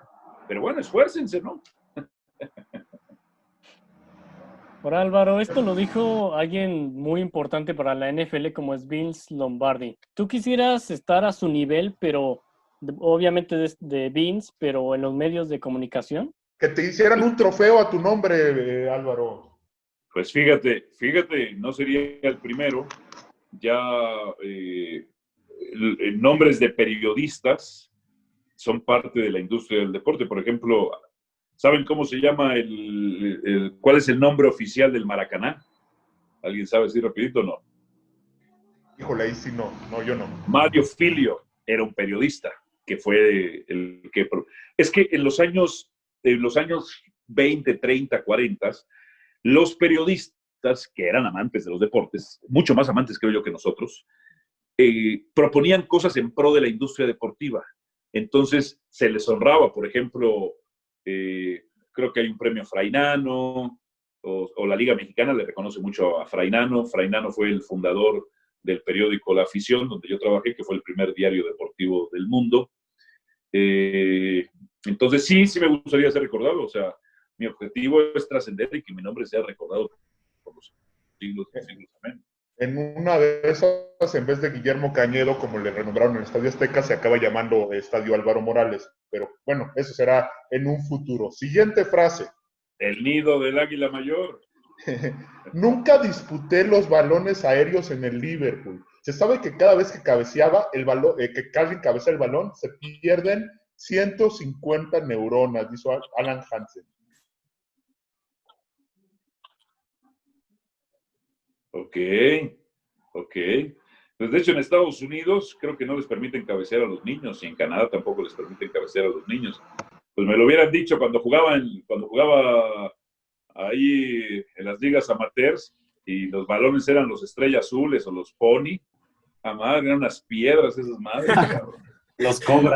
pero bueno, esfuércense, ¿no? Por Álvaro, esto lo dijo alguien muy importante para la NFL como es Vince Lombardi. ¿Tú quisieras estar a su nivel, pero obviamente de Vince, pero en los medios de comunicación? Que te hicieran un trofeo a tu nombre, Álvaro. Pues fíjate, no sería el primero. Ya nombres de periodistas son parte de la industria del deporte. Por ejemplo, ¿saben cómo se llama cuál es el nombre oficial del Maracaná? ¿Alguien sabe decir rapidito o no? Híjole, ahí sí no, yo no. Mario Filio era un periodista que fue el que... Es que en los años 20, 30, 40, los periodistas que eran amantes de los deportes, mucho más amantes creo yo que nosotros, proponían cosas en pro de la industria deportiva. Entonces se les honraba, por ejemplo, creo que hay un premio Frainano, o la Liga Mexicana le reconoce mucho a Frainano. Frainano fue el fundador del periódico La Afición, donde yo trabajé, que fue el primer diario deportivo del mundo. Entonces sí me gustaría ser recordado. O sea, mi objetivo es trascender y que mi nombre sea recordado por los siglos y siglos. Amén. En una de esas, en vez de Guillermo Cañedo, como le renombraron en el Estadio Azteca, se acaba llamando Estadio Álvaro Morales. Pero bueno, eso será en un futuro. Siguiente frase. El nido del águila mayor. Nunca disputé los balones aéreos en el Liverpool. Se sabe que cada vez que cabeceaba el balón, que alguien cabecea el balón, se pierden 150 neuronas, dijo Alan Hansen. Ok. Pues de hecho en Estados Unidos creo que no les permiten cabecear a los niños y en Canadá tampoco les permiten cabecear a los niños. Pues me lo hubieran dicho cuando jugaba ahí en las ligas amateurs y los balones eran los Estrella Azules o los Pony. A madre, eran unas piedras esas madres. Los Cobra.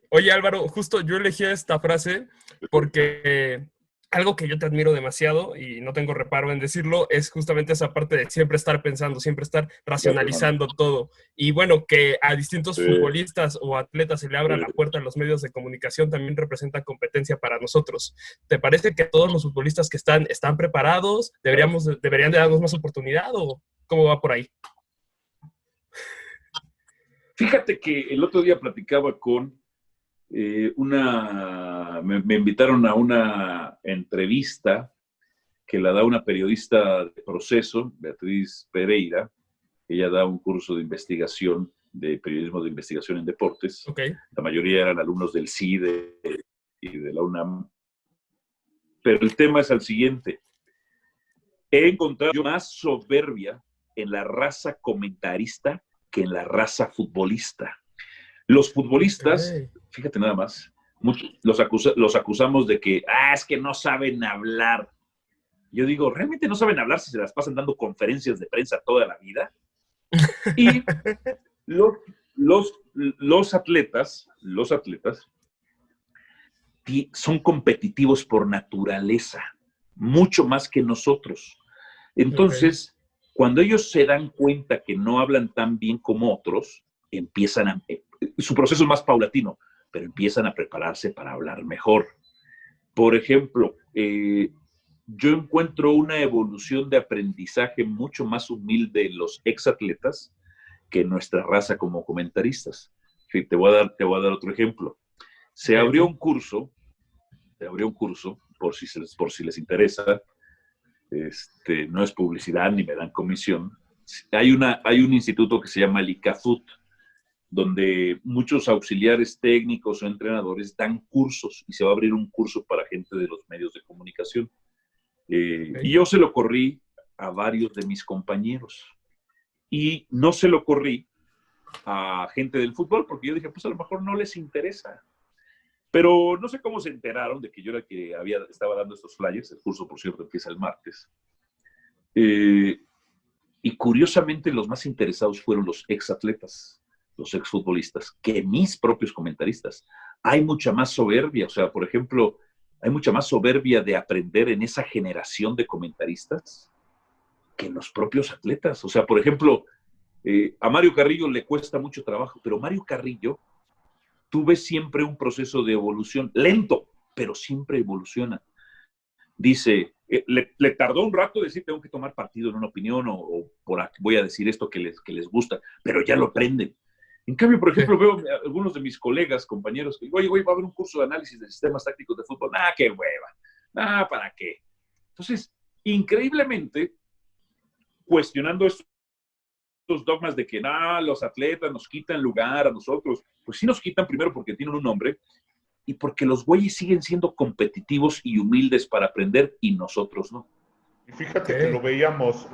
Oye Álvaro, justo yo elegí esta frase porque algo que yo te admiro demasiado y no tengo reparo en decirlo es justamente esa parte de siempre estar pensando, siempre estar racionalizando todo. Y bueno, que a distintos futbolistas o atletas se le abra la puerta a los medios de comunicación también representa competencia para nosotros. ¿Te parece que todos los futbolistas que están preparados deberían de darnos más oportunidad o cómo va por ahí? Fíjate que el otro día platicaba con me invitaron a una entrevista que la da una periodista de Proceso, Beatriz Pereira. Ella da un curso de investigación, de periodismo de investigación en deportes. Okay. La mayoría eran alumnos del CIDE y de la UNAM. Pero el tema es el siguiente. He encontrado más soberbia en la raza comentarista que en la raza futbolista. Los futbolistas, fíjate nada más, los acusamos de que, es que no saben hablar. Yo digo, ¿realmente no saben hablar si se las pasan dando conferencias de prensa toda la vida? Y los los atletas son competitivos por naturaleza, mucho más que nosotros. Entonces, cuando ellos se dan cuenta que no hablan tan bien como otros, su proceso es más paulatino, pero empiezan a prepararse para hablar mejor. Por ejemplo, yo encuentro una evolución de aprendizaje mucho más humilde en los exatletas que en nuestra raza como comentaristas. Sí, te voy a dar otro ejemplo. Se abrió un curso, por si les interesa, no es publicidad ni me dan comisión. Hay un instituto que se llama el ICAFUT, donde muchos auxiliares técnicos o entrenadores dan cursos, y se va a abrir un curso para gente de los medios de comunicación. Y yo se lo corrí a varios de mis compañeros, y no se lo corrí a gente del fútbol, porque yo dije, pues a lo mejor no les interesa. Pero no sé cómo se enteraron de que yo era el que estaba dando estos flyers. El curso, por cierto, empieza el martes. Y curiosamente los más interesados fueron los exatletas, los exfutbolistas, que mis propios comentaristas. Hay mucha más soberbia, o sea, por ejemplo, hay mucha más soberbia de aprender en esa generación de comentaristas que en los propios atletas. O sea, por ejemplo, a Mario Carrillo le cuesta mucho trabajo, pero Mario Carrillo, tú ves siempre un proceso de evolución, lento, pero siempre evoluciona. Dice, le tardó un rato decir, tengo que tomar partido en una opinión, o voy a decir esto que les gusta, pero ya lo aprenden. En cambio, por ejemplo, veo a algunos de mis colegas, compañeros, que digo, oye, va a haber un curso de análisis de sistemas tácticos de fútbol. ¡Qué hueva! ¿Para qué? Entonces, increíblemente, cuestionando estos dogmas de que los atletas nos quitan lugar a nosotros, pues sí nos quitan primero porque tienen un nombre y porque los güeyes siguen siendo competitivos y humildes para aprender y nosotros no. Y fíjate que lo veíamos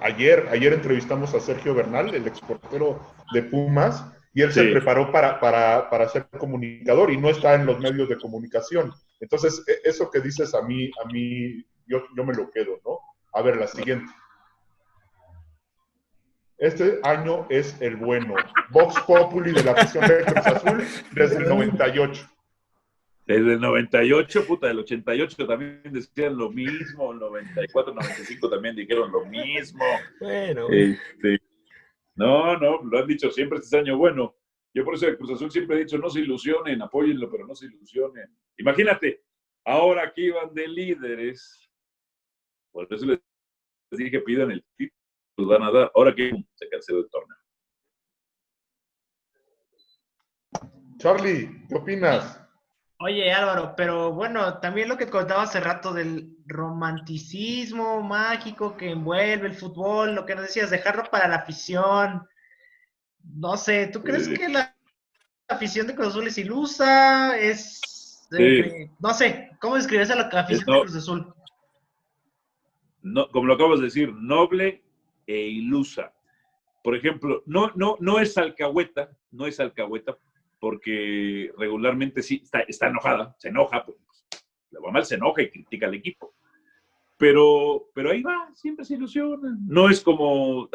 ayer entrevistamos a Sergio Bernal, el exportero de Pumas, y él se preparó para ser comunicador y no está en los medios de comunicación. Entonces, eso que dices a mí yo me lo quedo, ¿no? A ver, la siguiente. Este año es el bueno. Vox Populi de la afición de Cruz Azul desde el 98. Desde el 98, del 88 también decían lo mismo, el 94, 95 también dijeron lo mismo. Bueno. No, lo han dicho siempre, este año bueno. Yo por eso de Cruz Azul siempre he dicho, no se ilusionen, apóyenlo, pero no se ilusionen. Imagínate, ahora que iban de líderes, por eso les dije, pidan el título, los van a dar. Ahora que se canceló el torneo. Charlie, ¿qué opinas? Oye, Álvaro, pero bueno, también lo que contaba hace rato del romanticismo mágico que envuelve el fútbol, lo que nos decías, dejarlo para la afición. No sé, ¿tú crees que la afición de Cruz Azul es ilusa? No sé, ¿cómo describes a la afición de Cruz Azul? No, como lo acabas de decir, noble e ilusa. Por ejemplo, no es alcahueta, porque regularmente sí está enojada, se enoja, pues, la mamá se enoja y critica al equipo. Pero ahí va, siempre se ilusiona. No es como,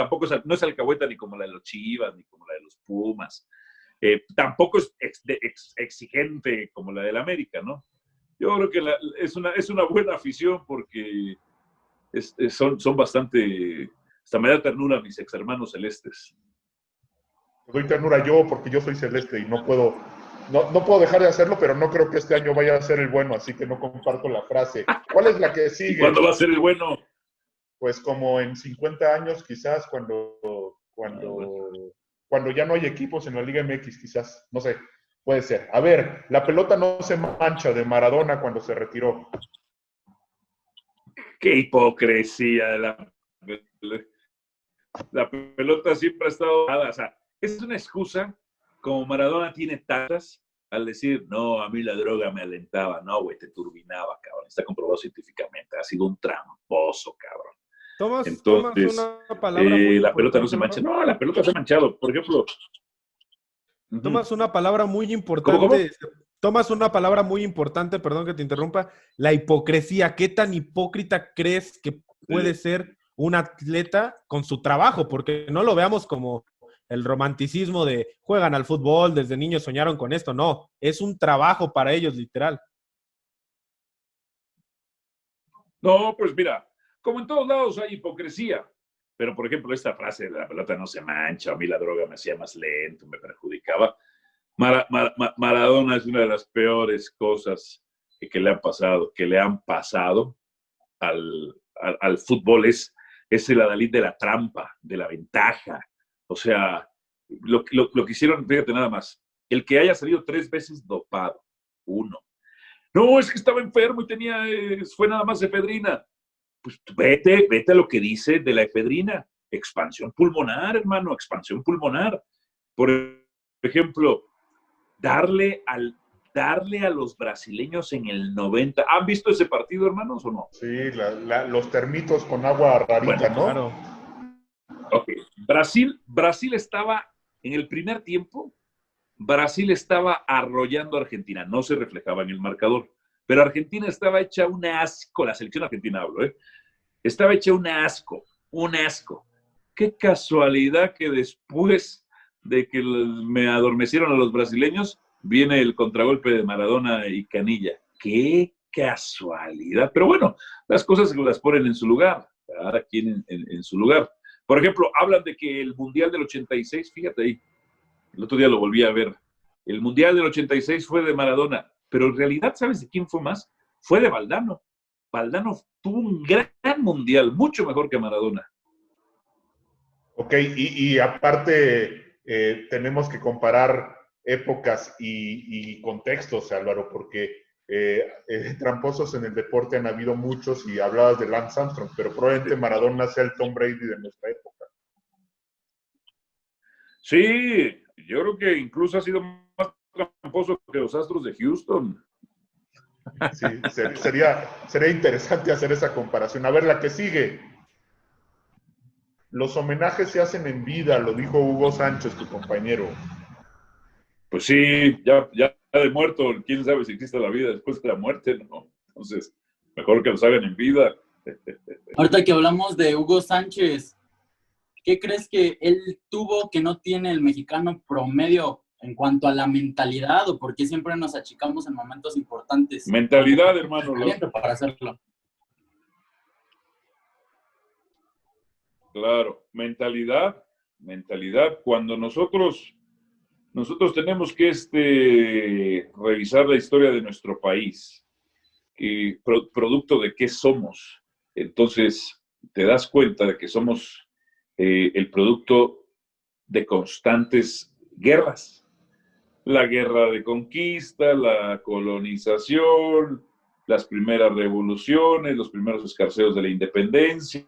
no es alcahueta ni como la de los Chivas, ni como la de los Pumas. Tampoco es exigente como la del América, ¿no? Yo creo que es una buena afición porque son bastante, hasta me da ternura mis exhermanos celestes. Doy ternura yo porque yo soy celeste y no puedo dejar de hacerlo, pero no creo que este año vaya a ser el bueno, así que no comparto la frase. ¿Cuál es la que sigue? ¿Y cuándo va a ser el bueno? Pues como en 50 años quizás, cuando ya no hay equipos en la Liga MX, quizás, no sé, puede ser. A ver, la pelota no se mancha de Maradona cuando se retiró. ¡Qué hipocresía! La pelota siempre ha estado dada, o sea, es una excusa, como Maradona tiene tantas, al decir, no, a mí la droga me alentaba. No, güey, te turbinaba, cabrón. Está comprobado científicamente. Ha sido un tramposo, cabrón. Entonces, una palabra la pelota no se mancha. No, la pelota se ha manchado. Por ejemplo... Tomas una palabra muy importante. ¿Cómo? Tomas una palabra muy importante, perdón que te interrumpa, la hipocresía. ¿Qué tan hipócrita crees que puede ser un atleta con su trabajo? Porque no lo veamos como el romanticismo de juegan al fútbol, desde niños soñaron con esto. No, es un trabajo para ellos, literal. No, pues mira, como en todos lados hay hipocresía. Pero, por ejemplo, esta frase de la pelota no se mancha, a mí la droga me hacía más lento, me perjudicaba. Maradona es una de las peores cosas que le han pasado al fútbol. Es el adalid de la trampa, de la ventaja. O sea, lo que hicieron, fíjate nada más, el que haya salido 3 veces dopado, 1. No, es que estaba enfermo y fue nada más efedrina. Pues vete a lo que dice de la efedrina. Expansión pulmonar, hermano, expansión pulmonar. Por ejemplo, darle a los brasileños en el 90. ¿Han visto ese partido, hermanos, o no? Sí, los termitos con agua rarita, bueno, ¿no? Claro. Ok. Brasil estaba, en el primer tiempo, Brasil estaba arrollando a Argentina. No se reflejaba en el marcador. Pero Argentina estaba hecha un asco, la selección argentina hablo, estaba hecha un asco. Qué casualidad que después de que me adormecieron a los brasileños, viene el contragolpe de Maradona y Canilla. Qué casualidad. Pero bueno, las cosas las ponen en su lugar, cada quien en su lugar. Por ejemplo, hablan de que el Mundial del 86, fíjate ahí, el otro día lo volví a ver, el Mundial del 86 fue de Maradona, pero en realidad, ¿sabes de quién fue más? Fue de Valdano. Valdano tuvo un gran mundial, mucho mejor que Maradona. Ok, y aparte tenemos que comparar épocas y contextos, Álvaro, porque tramposos en el deporte han habido muchos y hablabas de Lance Armstrong, pero probablemente Maradona sea el Tom Brady de nuestra época. Sí, yo creo que incluso ha sido más tramposo que los Astros de Houston. Sí, sería interesante hacer esa comparación. A ver, la que sigue. Los homenajes se hacen en vida, lo dijo Hugo Sánchez, tu compañero. Pues sí, ya de muerto, quién sabe si existe la vida después de la muerte, ¿no? Entonces, mejor que los hagan en vida. Ahorita que hablamos de Hugo Sánchez, ¿qué crees que él tuvo que no tiene el mexicano promedio en cuanto a la mentalidad, o por qué siempre nos achicamos en momentos importantes? Mentalidad, hermano. Para hacerlo. Claro, mentalidad. Cuando nosotros tenemos que revisar la historia de nuestro país, producto de qué somos. Entonces, te das cuenta de que somos el producto de constantes guerras. La guerra de conquista, la colonización, las primeras revoluciones, los primeros escarceos de la independencia,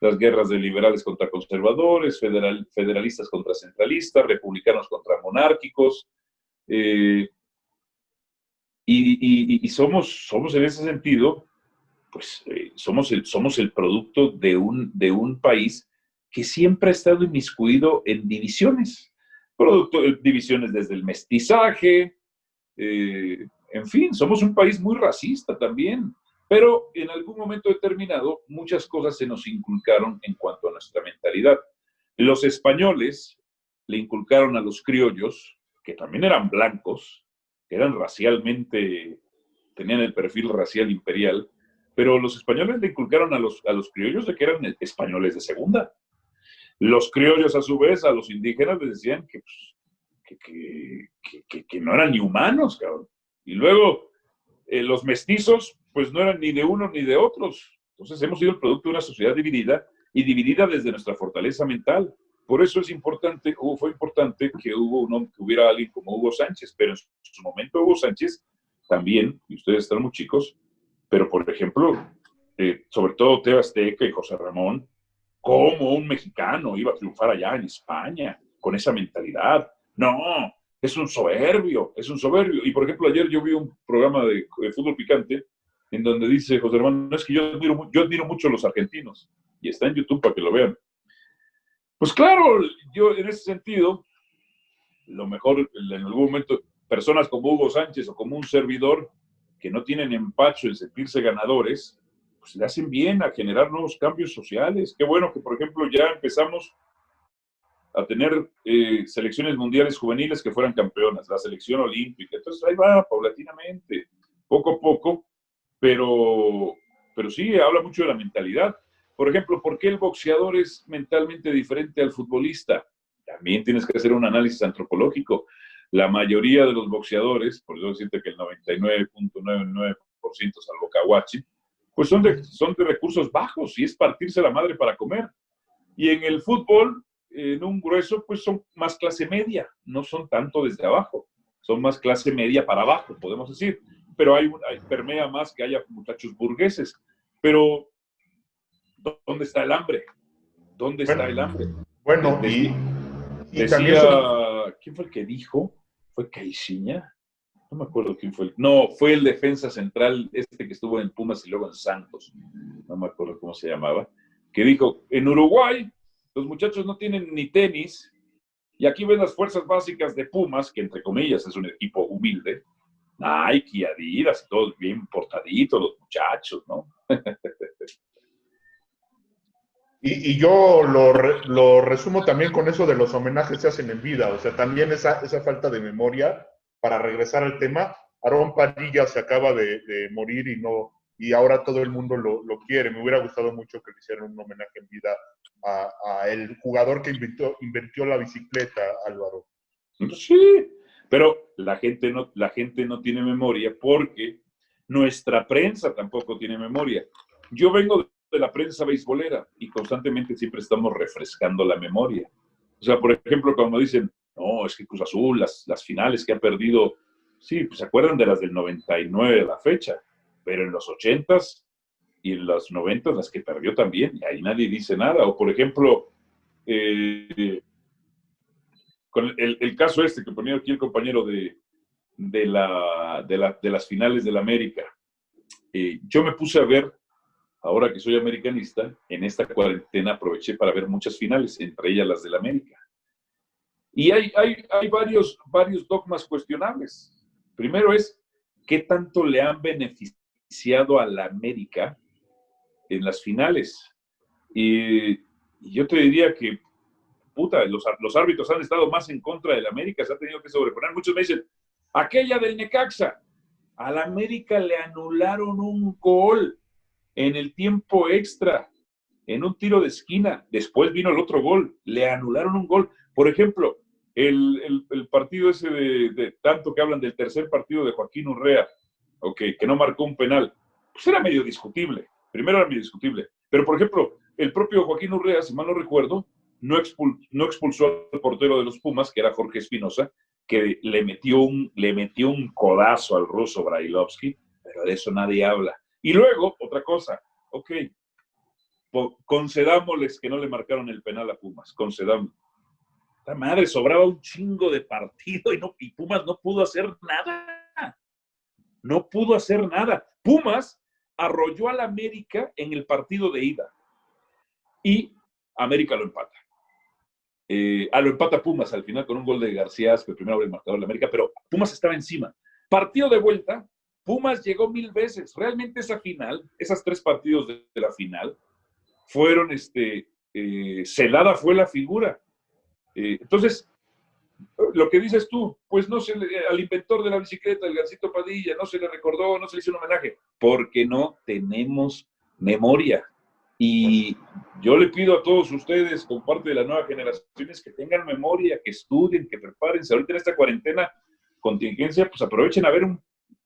las guerras de liberales contra conservadores, federalistas contra centralistas, republicanos contra monárquicos, y somos en ese sentido, pues somos el producto de un país que siempre ha estado inmiscuido en divisiones, divisiones desde el mestizaje, en fin, somos un país muy racista también. Pero en algún momento determinado, muchas cosas se nos inculcaron en cuanto a nuestra mentalidad. Los españoles le inculcaron a los criollos, que también eran blancos, que eran racialmente, tenían el perfil racial imperial, pero los españoles le inculcaron a los criollos de que eran españoles de segunda. Los criollos, a su vez, a los indígenas les decían que no eran ni humanos, cabrón. Y luego, los mestizos, pues no eran ni de unos ni de otros. Entonces hemos sido el producto de una sociedad dividida, y dividida desde nuestra fortaleza mental. Por eso fue importante que hubiera alguien como Hugo Sánchez, pero en su momento Hugo Sánchez también, y ustedes están muy chicos, pero por ejemplo, sobre todo Teo Azteca y José Ramón, ¿cómo un mexicano iba a triunfar allá en España con esa mentalidad? No, es un soberbio. Y por ejemplo, ayer yo vi un programa de fútbol picante en donde dice José Ramón, no, es que yo admiro mucho a los argentinos, y está en YouTube para que lo vean. Pues claro, yo en ese sentido, lo mejor en algún momento, personas como Hugo Sánchez o como un servidor que no tienen empacho en sentirse ganadores, pues le hacen bien a generar nuevos cambios sociales. Qué bueno que, por ejemplo, ya empezamos a tener selecciones mundiales juveniles que fueran campeonas, la selección olímpica. Entonces ahí va, paulatinamente, poco a poco, pero sí, habla mucho de la mentalidad. Por ejemplo, ¿por qué el boxeador es mentalmente diferente al futbolista? También tienes que hacer un análisis antropológico. La mayoría de los boxeadores, por eso decirte que el 99.99%, salvo Caguachi, pues son de recursos bajos y es partirse la madre para comer. Y en el fútbol, en un grueso, pues son más clase media, no son tanto desde abajo, son más clase media para abajo, podemos decir. Pero permea más que haya muchachos burgueses. Pero, ¿dónde está el hambre? ¿Dónde está el hambre? Bueno, decía, también ¿quién fue el que dijo? ¿Fue Caixinha? No me acuerdo quién fue. No, fue el defensa central que estuvo en Pumas y luego en Santos. No me acuerdo cómo se llamaba. Que dijo, en Uruguay los muchachos no tienen ni tenis y aquí ven las fuerzas básicas de Pumas, que entre comillas es un equipo humilde, Nike y Adidas, todos bien portaditos los muchachos, ¿no? Y yo lo resumo también con eso de los homenajes se hacen en vida, o sea, también esa falta de memoria, para regresar al tema, Aarón Padilla se acaba de morir y ahora todo el mundo lo quiere. Me hubiera gustado mucho que le hicieran un homenaje en vida a el jugador que inventó la bicicleta, Álvaro. Sí, pero la gente no tiene memoria porque nuestra prensa tampoco tiene memoria. Yo vengo de la prensa beisbolera y constantemente siempre estamos refrescando la memoria. O sea, por ejemplo, cuando dicen, no, es que Cruz Azul, las finales que ha perdido, sí, pues se acuerdan de las del 99 de la fecha, pero en los 80s y en los 90s las que perdió también, y ahí nadie dice nada. O por ejemplo, con el caso que ponía aquí el compañero de las finales del América, yo me puse a ver, ahora que soy americanista, en esta cuarentena aproveché para ver muchas finales, entre ellas las del América. Y hay varios dogmas cuestionables. Primero es, ¿qué tanto le han beneficiado a la América en las finales? Y yo te diría que, los árbitros han estado más en contra de la América, se ha tenido que sobreponer. Muchos me dicen, aquella del Necaxa, a la América le anularon un gol en el tiempo extra, en un tiro de esquina. Después vino el otro gol, le anularon un gol. Por ejemplo, el partido ese de tanto que hablan del tercer partido de Joaquín Urrea, que no marcó un penal, pues era medio discutible. Primero era medio discutible. Pero, por ejemplo, el propio Joaquín Urrea, si mal no recuerdo, no expulsó al portero de los Pumas, que era Jorge Espinosa, que le metió un codazo al ruso Brailovsky, pero de eso nadie habla. Y luego, otra cosa, concedámosles que no le marcaron el penal a Pumas, concedamos. La madre, sobraba un chingo de partido y Pumas no pudo hacer nada. No pudo hacer nada. Pumas arrolló al América en el partido de ida y América lo empata. Lo empata Pumas al final con un gol de García, que primero abre el marcador de América, pero Pumas estaba encima. Partido de vuelta, Pumas llegó 1000 veces. Realmente esa final, esas 3 partidos de la final, fueron, Celada fue la figura. Entonces, lo que dices tú, pues al inventor de la bicicleta, el Garcito Padilla, no se le recordó, no se le hizo un homenaje, porque no tenemos memoria. Y yo le pido a todos ustedes, con parte de las nuevas generaciones, que tengan memoria, que estudien, que prepárense. Ahorita en esta cuarentena, contingencia, pues aprovechen a ver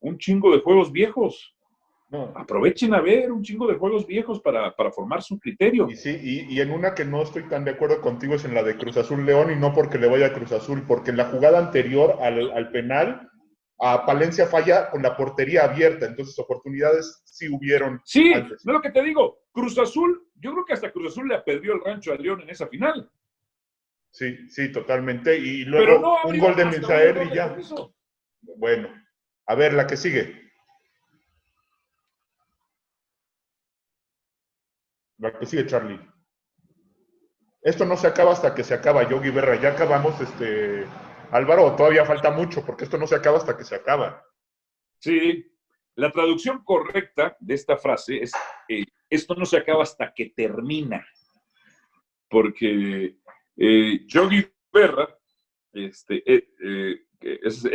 un chingo de juegos viejos. No. Aprovechen a ver un chingo de juegos viejos para formar su criterio. Y sí, y en una que no estoy tan de acuerdo contigo es en la de Cruz Azul León, y no porque le vaya a Cruz Azul, porque en la jugada anterior al penal, a Palencia falla con la portería abierta, entonces oportunidades sí hubieron. Sí, antes. No es lo que te digo. Cruz Azul, yo creo que hasta Cruz Azul le perdió el rancho a León en esa final. Sí, totalmente. Y luego no, un gol de Misael y ya. Bueno, a ver, la que sigue. La que sigue, Charlie. Esto no se acaba hasta que se acaba, Yogi Berra. Ya acabamos, Álvaro, todavía falta mucho, porque esto no se acaba hasta que se acaba. Sí, la traducción correcta de esta frase es, esto no se acaba hasta que termina. Porque Yogi Berra, esa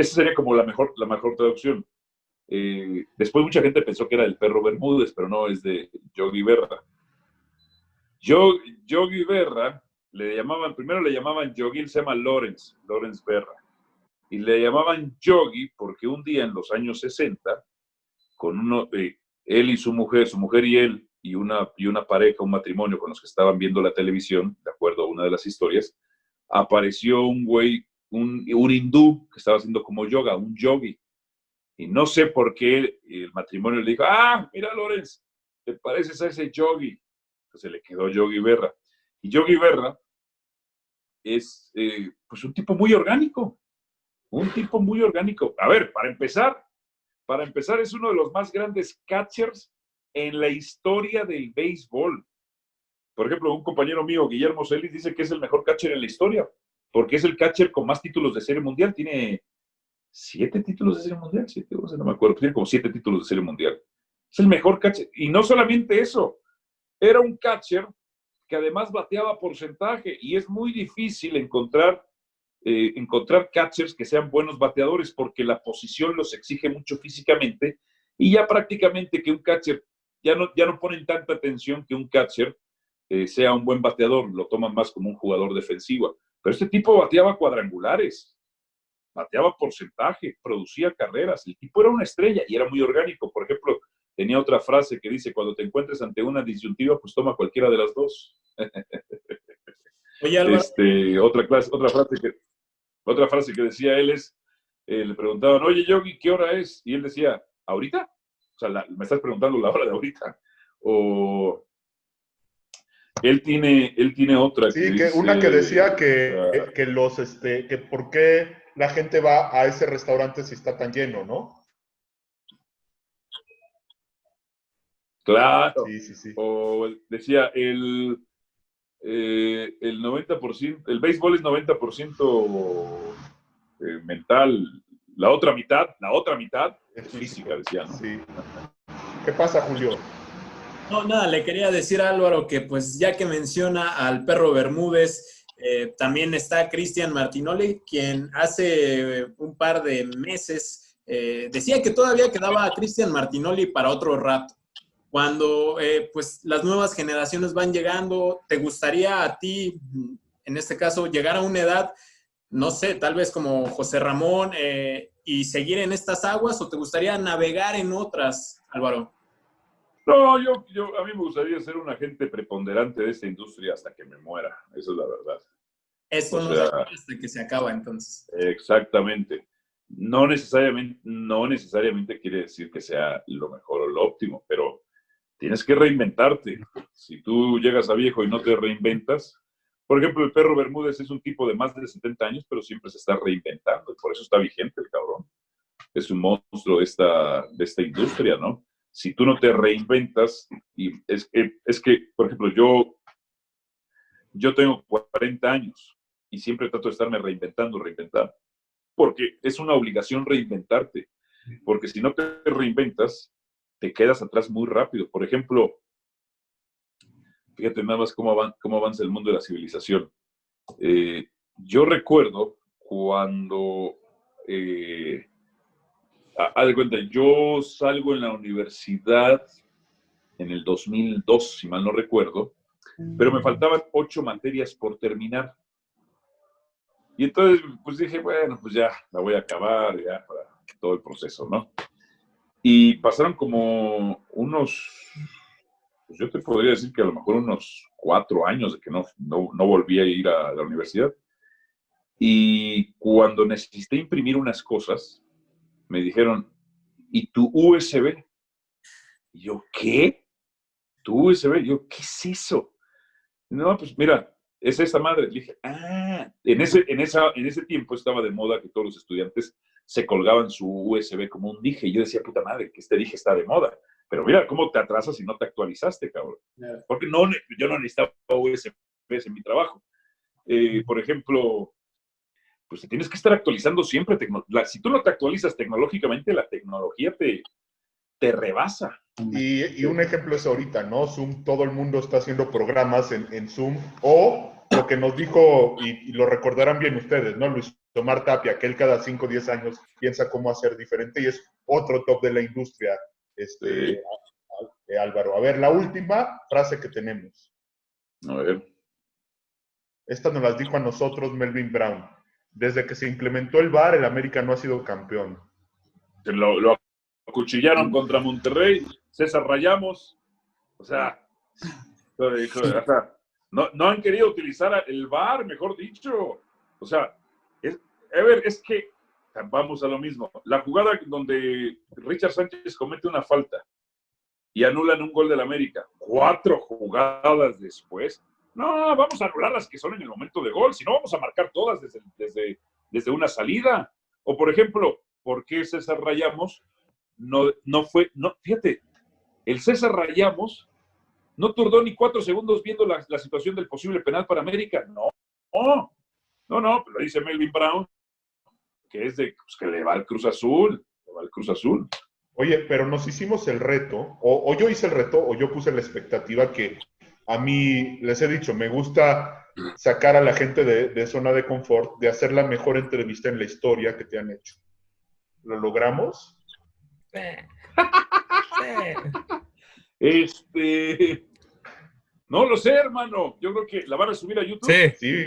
sería como la mejor traducción. Después mucha gente pensó que era del Perro Bermúdez, pero no, es de Yogi Berra. Yogi Berra, primero le llamaban Yogi, él se llama Lawrence Berra. Y le llamaban Yogi porque un día en los años 60, con él y su mujer y él, y una pareja, un matrimonio con los que estaban viendo la televisión, de acuerdo a una de las historias, apareció un güey, un hindú que estaba haciendo como yoga, un yogi. Y no sé por qué el matrimonio le dijo, mira, Lawrence, ¿te pareces a ese yogi? Entonces le quedó Yogi Berra. Y Yogi Berra es pues un tipo muy orgánico. A ver, para empezar es uno de los más grandes catchers en la historia del béisbol. Por ejemplo, un compañero mío, Guillermo Celis, dice que es el mejor catcher en la historia, porque es el catcher con más títulos de Serie Mundial. Tiene 7 títulos de Serie Mundial, 7, no me acuerdo, tiene como 7 títulos de Serie Mundial. Es el mejor catcher. Y no solamente eso, era un catcher que además bateaba porcentaje, y es muy difícil encontrar catchers que sean buenos bateadores, porque la posición los exige mucho físicamente, y ya prácticamente que un catcher, ya no ponen tanta atención que un catcher sea un buen bateador, lo toman más como un jugador defensivo. Pero este tipo bateaba cuadrangulares, bateaba porcentaje, producía carreras, el tipo era una estrella y era muy orgánico. Por ejemplo, tenía otra frase que dice, cuando te encuentres ante una disyuntiva, pues toma cualquiera de las dos. Oye, Álvaro. Otra frase que decía él es, le preguntaban, oye, Yogi, ¿qué hora es? Y él decía, ¿ahorita? O sea, me estás preguntando la hora de ahorita. O él tiene otra. Sí, una que decía que por qué la gente va a ese restaurante si está tan lleno, ¿no? Claro. Sí. O decía, el 90%, el béisbol es 90% mental, la otra mitad es física, decía, ¿no? Sí. ¿Qué pasa, Julio? No, nada, le quería decir a Álvaro que pues ya que menciona al Perro Bermúdez, también está Cristian Martinoli, quien hace un par de meses decía que todavía quedaba a Cristian Martinoli para otro rato. Cuando pues las nuevas generaciones van llegando, ¿te gustaría a ti, en este caso, llegar a una edad, no sé, tal vez como José Ramón, y seguir en estas aguas, o te gustaría navegar en otras, Álvaro? No, a mí me gustaría ser un agente preponderante de esta industria hasta que me muera, eso es la verdad. Eso no se acaba hasta que se acaba, entonces. Exactamente. No necesariamente quiere decir que sea lo mejor o lo óptimo, pero tienes que reinventarte. Si tú llegas a viejo y no te reinventas, por ejemplo, el Perro Bermúdez es un tipo de más de 70 años, pero siempre se está reinventando, y por eso está vigente el cabrón. Es un monstruo de esta industria, ¿no? Si tú no te reinventas, y es que, por ejemplo, yo tengo 40 años y siempre trato de estarme reinventando, porque es una obligación reinventarte, porque si no te reinventas, te quedas atrás muy rápido. Por ejemplo, fíjate nada más cómo avanza el mundo de la civilización. Yo recuerdo cuando, haz de cuenta, yo salgo en la universidad en el 2002, si mal no recuerdo, pero me faltaban 8 materias por terminar. Y entonces, pues dije, bueno, pues ya la voy a acabar, ya, para todo el proceso, ¿no? Y pasaron como unos, pues yo te podría decir que a lo mejor unos 4 años de que no volví a ir a la universidad. Y cuando necesité imprimir unas cosas, me dijeron, ¿y tu USB? Y yo, ¿qué? ¿Tu USB? Y yo, ¿qué es eso? No, pues mira, es esta madre. Le dije, en ese tiempo estaba de moda que todos los estudiantes se colgaban su USB como un dije. Y yo decía, puta madre, que este dije está de moda. Pero mira, ¿cómo te atrasas si no te actualizaste, cabrón? Porque yo no necesitaba USB en mi trabajo. Por ejemplo, pues te tienes que estar actualizando siempre. Si tú no te actualizas tecnológicamente, la tecnología te rebasa. Y un ejemplo es ahorita, ¿no? Zoom, todo el mundo está haciendo programas en Zoom, o lo que nos dijo, y lo recordarán bien ustedes, ¿no? Luis Omar Tapia, que él cada 5 o 10 años piensa cómo hacer diferente y es otro top de la industria, Sí. Álvaro. A ver, la última frase que tenemos. A ver. Esta nos las dijo a nosotros Melvin Brown. Desde que se implementó el VAR, el América no ha sido campeón. Lo acuchillaron contra Monterrey, César Rayamos. O sea, no han querido utilizar el VAR, mejor dicho. O sea, es que vamos a lo mismo. La jugada donde Richard Sánchez comete una falta y anulan un gol del América, 4 jugadas después. No, vamos a anular las que son en el momento de gol, si no vamos a marcar todas desde una salida. O, por ejemplo, ¿por qué César Rayamos no fue? Fíjate, el César Rayamos no tardó ni 4 segundos viendo la situación del posible penal para América. No, pero dice Melvin Brown que es pues, que le va al Cruz Azul. Oye, pero nos hicimos el reto, o yo hice el reto, o yo puse la expectativa que a mí, les he dicho, me gusta sacar a la gente de zona de confort, de hacer la mejor entrevista en la historia que te han hecho. ¿Lo logramos? No lo sé, hermano. Yo creo que la van a subir a YouTube. Sí.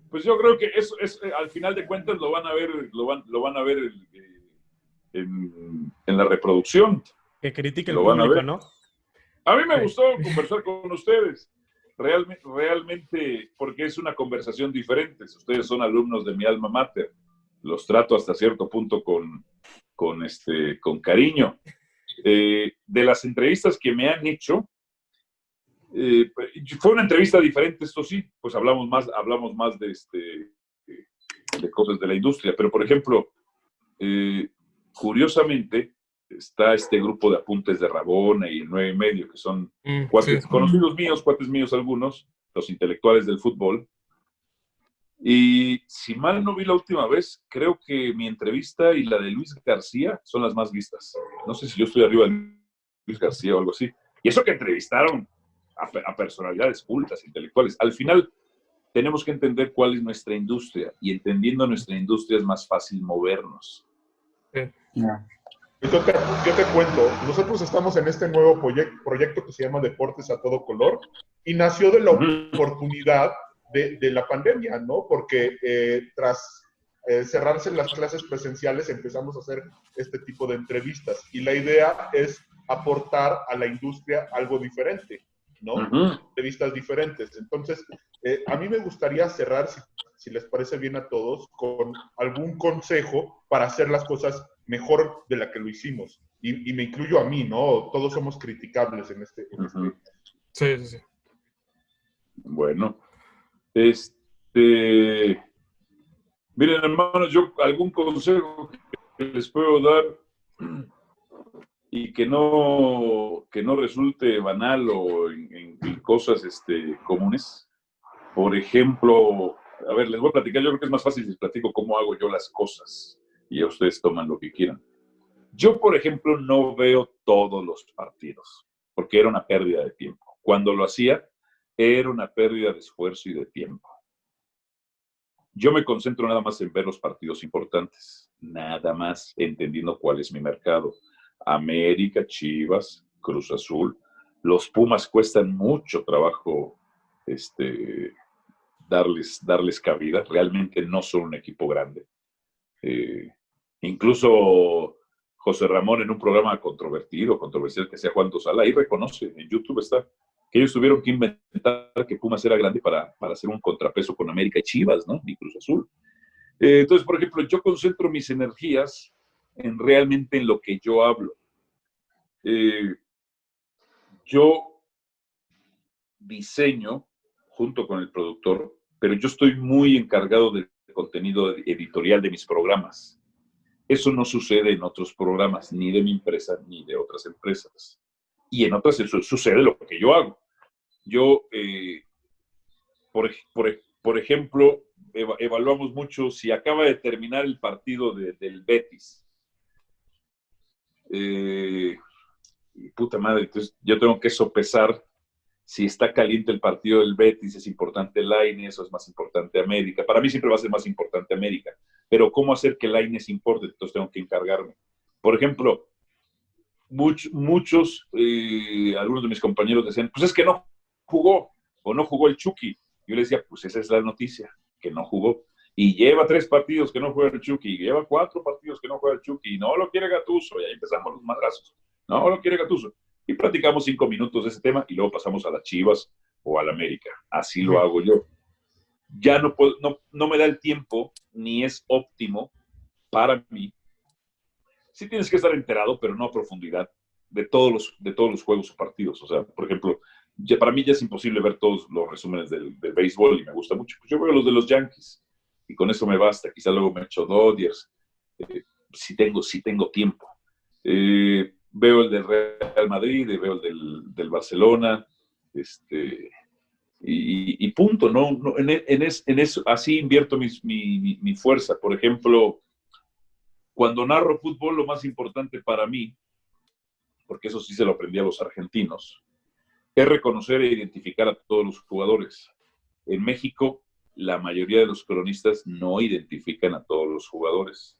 Pues yo creo que eso es, al final de cuentas lo van a ver en la reproducción. Que critique el Lo van a público, ver. ¿no? A mí me gustó conversar con ustedes. Realmente, porque es una conversación diferente. Ustedes son alumnos de mi alma mater. Los trato hasta cierto punto con cariño. De las entrevistas que me han hecho, fue una entrevista diferente, esto sí, pues hablamos más de cosas de la industria. Pero, por ejemplo, curiosamente, está este grupo de apuntes de Rabona y el 9 y medio, que son cuates míos algunos, los intelectuales del fútbol. Y si mal no vi la última vez, creo que mi entrevista y la de Luis García son las más vistas. No sé si yo estoy arriba de Luis García o algo así. Y eso que entrevistaron a personalidades cultas, intelectuales. Al final, tenemos que entender cuál es nuestra industria, y entendiendo nuestra industria es más fácil movernos. Yo te cuento, nosotros estamos en este nuevo proyecto que se llama Deportes a Todo Color, y nació de la oportunidad de la pandemia, ¿no? Porque tras cerrarse las clases presenciales empezamos a hacer este tipo de entrevistas, y la idea es aportar a la industria algo diferente, ¿no? Entrevistas diferentes. Entonces, a mí me gustaría cerrar, si les parece bien a todos, con algún consejo para hacer las cosas mejor de la que lo hicimos. Y me incluyo a mí, ¿no? Todos somos criticables en este. Sí. Bueno, miren, hermanos, yo algún consejo que les puedo dar y que no resulte banal o en cosas comunes. Por ejemplo, a ver, les voy a platicar, yo creo que es más fácil si les platico cómo hago yo las cosas y ya ustedes toman lo que quieran. Yo, por ejemplo, no veo todos los partidos porque era una pérdida de tiempo. Cuando lo hacía, era una pérdida de esfuerzo y de tiempo. Yo me concentro nada más en ver los partidos importantes, nada más entendiendo cuál es mi mercado. América, Chivas, Cruz Azul. Los Pumas cuestan mucho trabajo darles cabida. Realmente no son un equipo grande. Incluso José Ramón, en un programa controversial que sea Juan Dosal, ahí reconoce, en YouTube está, que ellos tuvieron que inventar que Pumas era grande para hacer un contrapeso con América y Chivas, ¿no? Y Cruz Azul. Entonces, por ejemplo, yo concentro mis energías realmente en lo que yo hablo. Yo diseño junto con el productor, pero yo estoy muy encargado del contenido editorial de mis programas. Eso no sucede en otros programas, ni de mi empresa, ni de otras empresas. Y en otras sucede lo que yo hago. Yo, por ejemplo, evaluamos mucho si acaba de terminar el partido del Betis. Puta madre, entonces yo tengo que sopesar Si está caliente el partido del Betis, es importante Lainez o es más importante América. Para mí siempre va a ser más importante América. Pero ¿cómo hacer que Lainez importe? Entonces tengo que encargarme. Por ejemplo, algunos de mis compañeros decían, pues es que no jugó o no jugó el Chucky. Yo les decía, pues esa es la noticia, que no jugó. Y lleva 3 partidos que no juega el Chucky, y lleva 4 partidos que no juega el Chucky, y no lo quiere Gattuso. Y ahí empezamos los madrazos. No lo quiere Gattuso. Y platicamos 5 minutos de ese tema y luego pasamos a las Chivas o al América. Así lo hago yo. Ya no, puedo, no me da el tiempo, ni es óptimo para mí. Sí tienes que estar enterado, pero no a profundidad, de todos los juegos o partidos. O sea, por ejemplo, para mí ya es imposible ver todos los resúmenes del béisbol y me gusta mucho. Pues yo veo los de los Yankees y con eso me basta. Quizá luego me echo Dodgers. Si tengo tiempo. Veo el del Real Madrid, veo el del Barcelona, y punto. No, en eso, así invierto mi fuerza. Por ejemplo, cuando narro fútbol, lo más importante para mí, porque eso sí se lo aprendí a los argentinos, es reconocer e identificar a todos los jugadores. En México, la mayoría de los cronistas no identifican a todos los jugadores.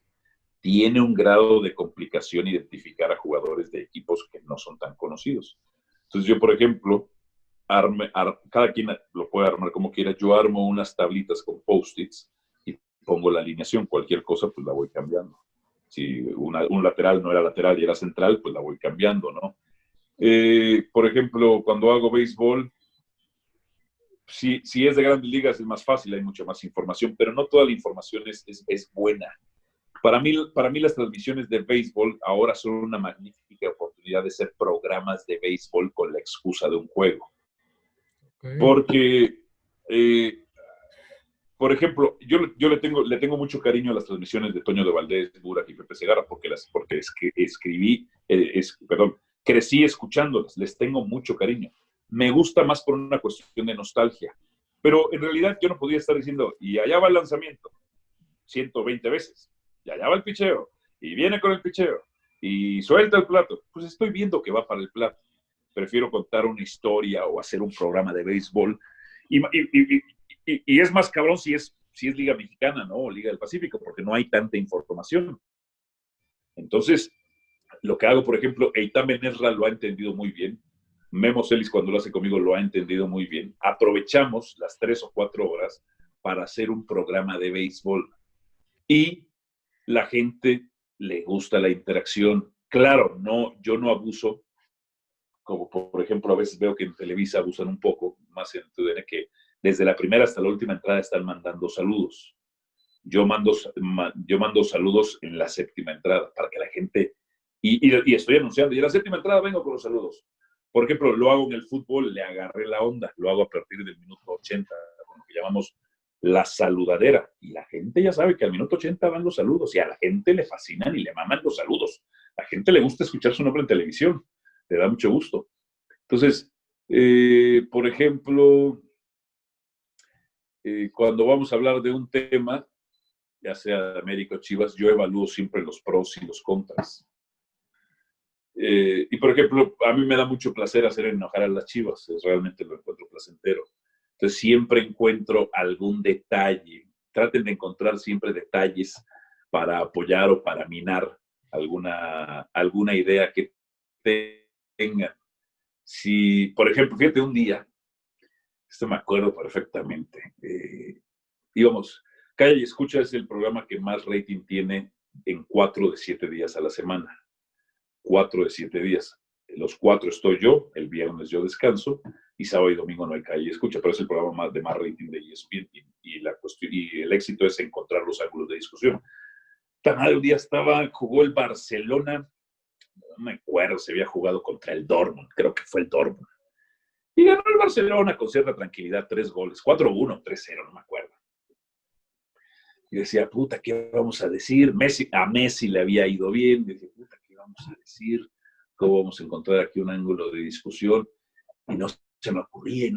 Tiene un grado de complicación identificar a jugadores de equipos que no son tan conocidos. Entonces yo, por ejemplo, cada quien lo puede armar como quiera. Yo armo unas tablitas con post-its y pongo la alineación. Cualquier cosa, pues la voy cambiando. Si un lateral no era lateral y era central, pues la voy cambiando, ¿no? Por ejemplo, cuando hago béisbol, si es de grandes ligas es más fácil, hay mucha más información, pero no toda la información es buena. Para mí las transmisiones de béisbol ahora son una magnífica oportunidad de ser programas de béisbol con la excusa de un juego. Okay. Porque, por ejemplo, yo le tengo mucho cariño a las transmisiones de Toño de Valdés, Burak y Pepe Segarra, porque crecí escuchándolas, les tengo mucho cariño. Me gusta más por una cuestión de nostalgia. Pero en realidad yo no podía estar diciendo, y allá va el lanzamiento, 120 veces. Y allá va el picheo, y viene con el picheo, y suelta el plato. Pues estoy viendo que va para el plato. Prefiero contar una historia o hacer un programa de béisbol. Y es más cabrón si es Liga Mexicana, ¿no? O Liga del Pacífico, porque no hay tanta información. Entonces, lo que hago, por ejemplo, Eitan Benesra lo ha entendido muy bien. Memo Celis, cuando lo hace conmigo, lo ha entendido muy bien. Aprovechamos las 3 o 4 horas para hacer un programa de béisbol. Y la gente le gusta la interacción. Claro, yo no abuso, como por ejemplo a veces veo que en Televisa abusan un poco, más en TUDN, que desde la primera hasta la última entrada están mandando saludos. Yo mando saludos en la 7ª entrada para que la gente, y estoy anunciando, y en la 7ª entrada vengo con los saludos. Por ejemplo, lo hago en el fútbol, le agarré la onda, lo hago a partir del minuto 80, con lo que llamamos la saludadera, y la gente ya sabe que al minuto 80 van los saludos, y a la gente le fascinan y le maman los saludos. A la gente le gusta escuchar su nombre en televisión, le da mucho gusto. Entonces, por ejemplo, cuando vamos a hablar de un tema, ya sea de América o Chivas, yo evalúo siempre los pros y los contras. Y por ejemplo, a mí me da mucho placer hacer enojar a las Chivas, realmente lo encuentro placentero. Entonces siempre encuentro algún detalle. Traten de encontrar siempre detalles para apoyar o para minar alguna idea que tengan. Si, por ejemplo, fíjate, un día, esto me acuerdo perfectamente, íbamos, Calla y Escucha es el programa que más rating tiene en 4 de 7 días a la semana. 4 de 7 días. Los 4 estoy yo, el viernes yo descanso, y sábado y domingo no hay Calla y Escucha, pero es el programa de más rating de ESPN, y el éxito es encontrar los ángulos de discusión. Un día jugó el Barcelona, no me acuerdo si había jugado contra el Dortmund, creo que fue el Dortmund. Y ganó el Barcelona con cierta tranquilidad, 3 goles, 4-1, 3-0, no me acuerdo. Y decía, puta, ¿qué vamos a decir? A Messi le había ido bien. Y decía, puta, ¿qué vamos a decir? ¿Cómo vamos a encontrar aquí un ángulo de discusión? Y no se me ocurría.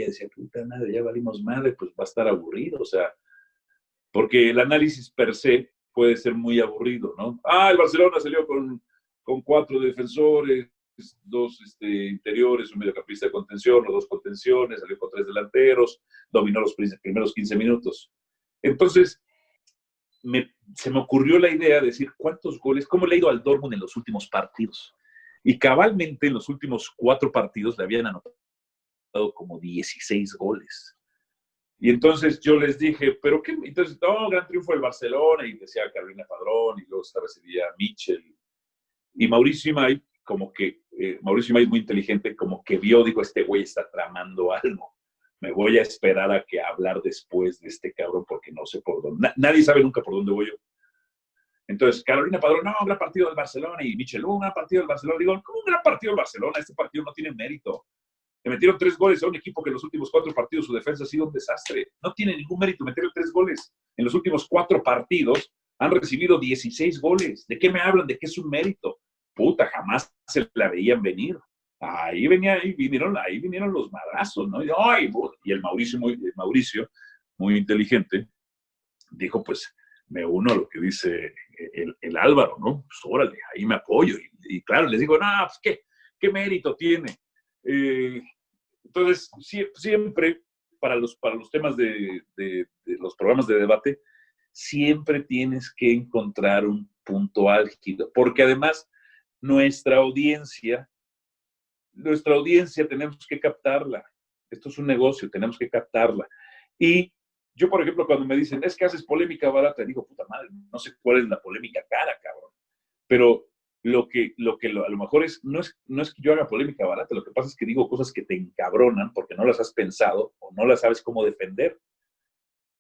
Decía, puta madre, ya valimos madre, pues va a estar aburrido. O sea, porque el análisis per se puede ser muy aburrido, ¿no? El Barcelona salió con 4 defensores, interiores, un mediocampista de contención, o 2 contenciones, salió con 3 delanteros, dominó los primeros 15 minutos. Entonces, se me ocurrió la idea de decir, ¿cuántos goles? ¿Cómo le ha ido al Dortmund en los últimos partidos? Y cabalmente en los últimos 4 partidos le habían anotado como 16 goles. Y entonces yo les dije, ¿pero qué? Entonces, no, gran triunfo del Barcelona, y decía Carolina Padrón, y luego estaba ese día Mitchell. Y Mauricio Imay, Mauricio Imay es muy inteligente, como que vio, dijo, este güey está tramando algo. Me voy a esperar a que hablar después de este cabrón, porque no sé por dónde. Nadie sabe nunca por dónde voy yo. Entonces, Carolina Padrón, no, gran partido del Barcelona, y Mitchell, un gran partido del Barcelona. Digo, ¿cómo un gran partido del Barcelona? Este partido no tiene mérito. Le metieron 3 goles a un equipo que en los últimos 4 partidos su defensa ha sido un desastre. No tiene ningún mérito meterle 3 goles. En los últimos 4 partidos han recibido 16 goles. ¿De qué me hablan? ¿De qué es un mérito? Puta, jamás se la veían venir. Ahí vinieron los madrazos, ¿no? Y el Mauricio, muy inteligente, dijo, pues, me uno a lo que dice el Álvaro, ¿no? Pues órale, ahí me apoyo. Y claro, les digo, no, pues, ¿qué mérito tiene? Entonces, siempre para los temas de los programas de debate, siempre tienes que encontrar un punto álgido, porque además nuestra audiencia tenemos que captarla. Esto es un negocio, tenemos que captarla. Y yo, por ejemplo, cuando me dicen, es que haces polémica barata, digo, puta madre, no sé cuál es la polémica cara, cabrón. Pero lo que a lo mejor no es que yo haga polémica barata, lo que pasa es que digo cosas que te encabronan porque no las has pensado o no las sabes cómo defender.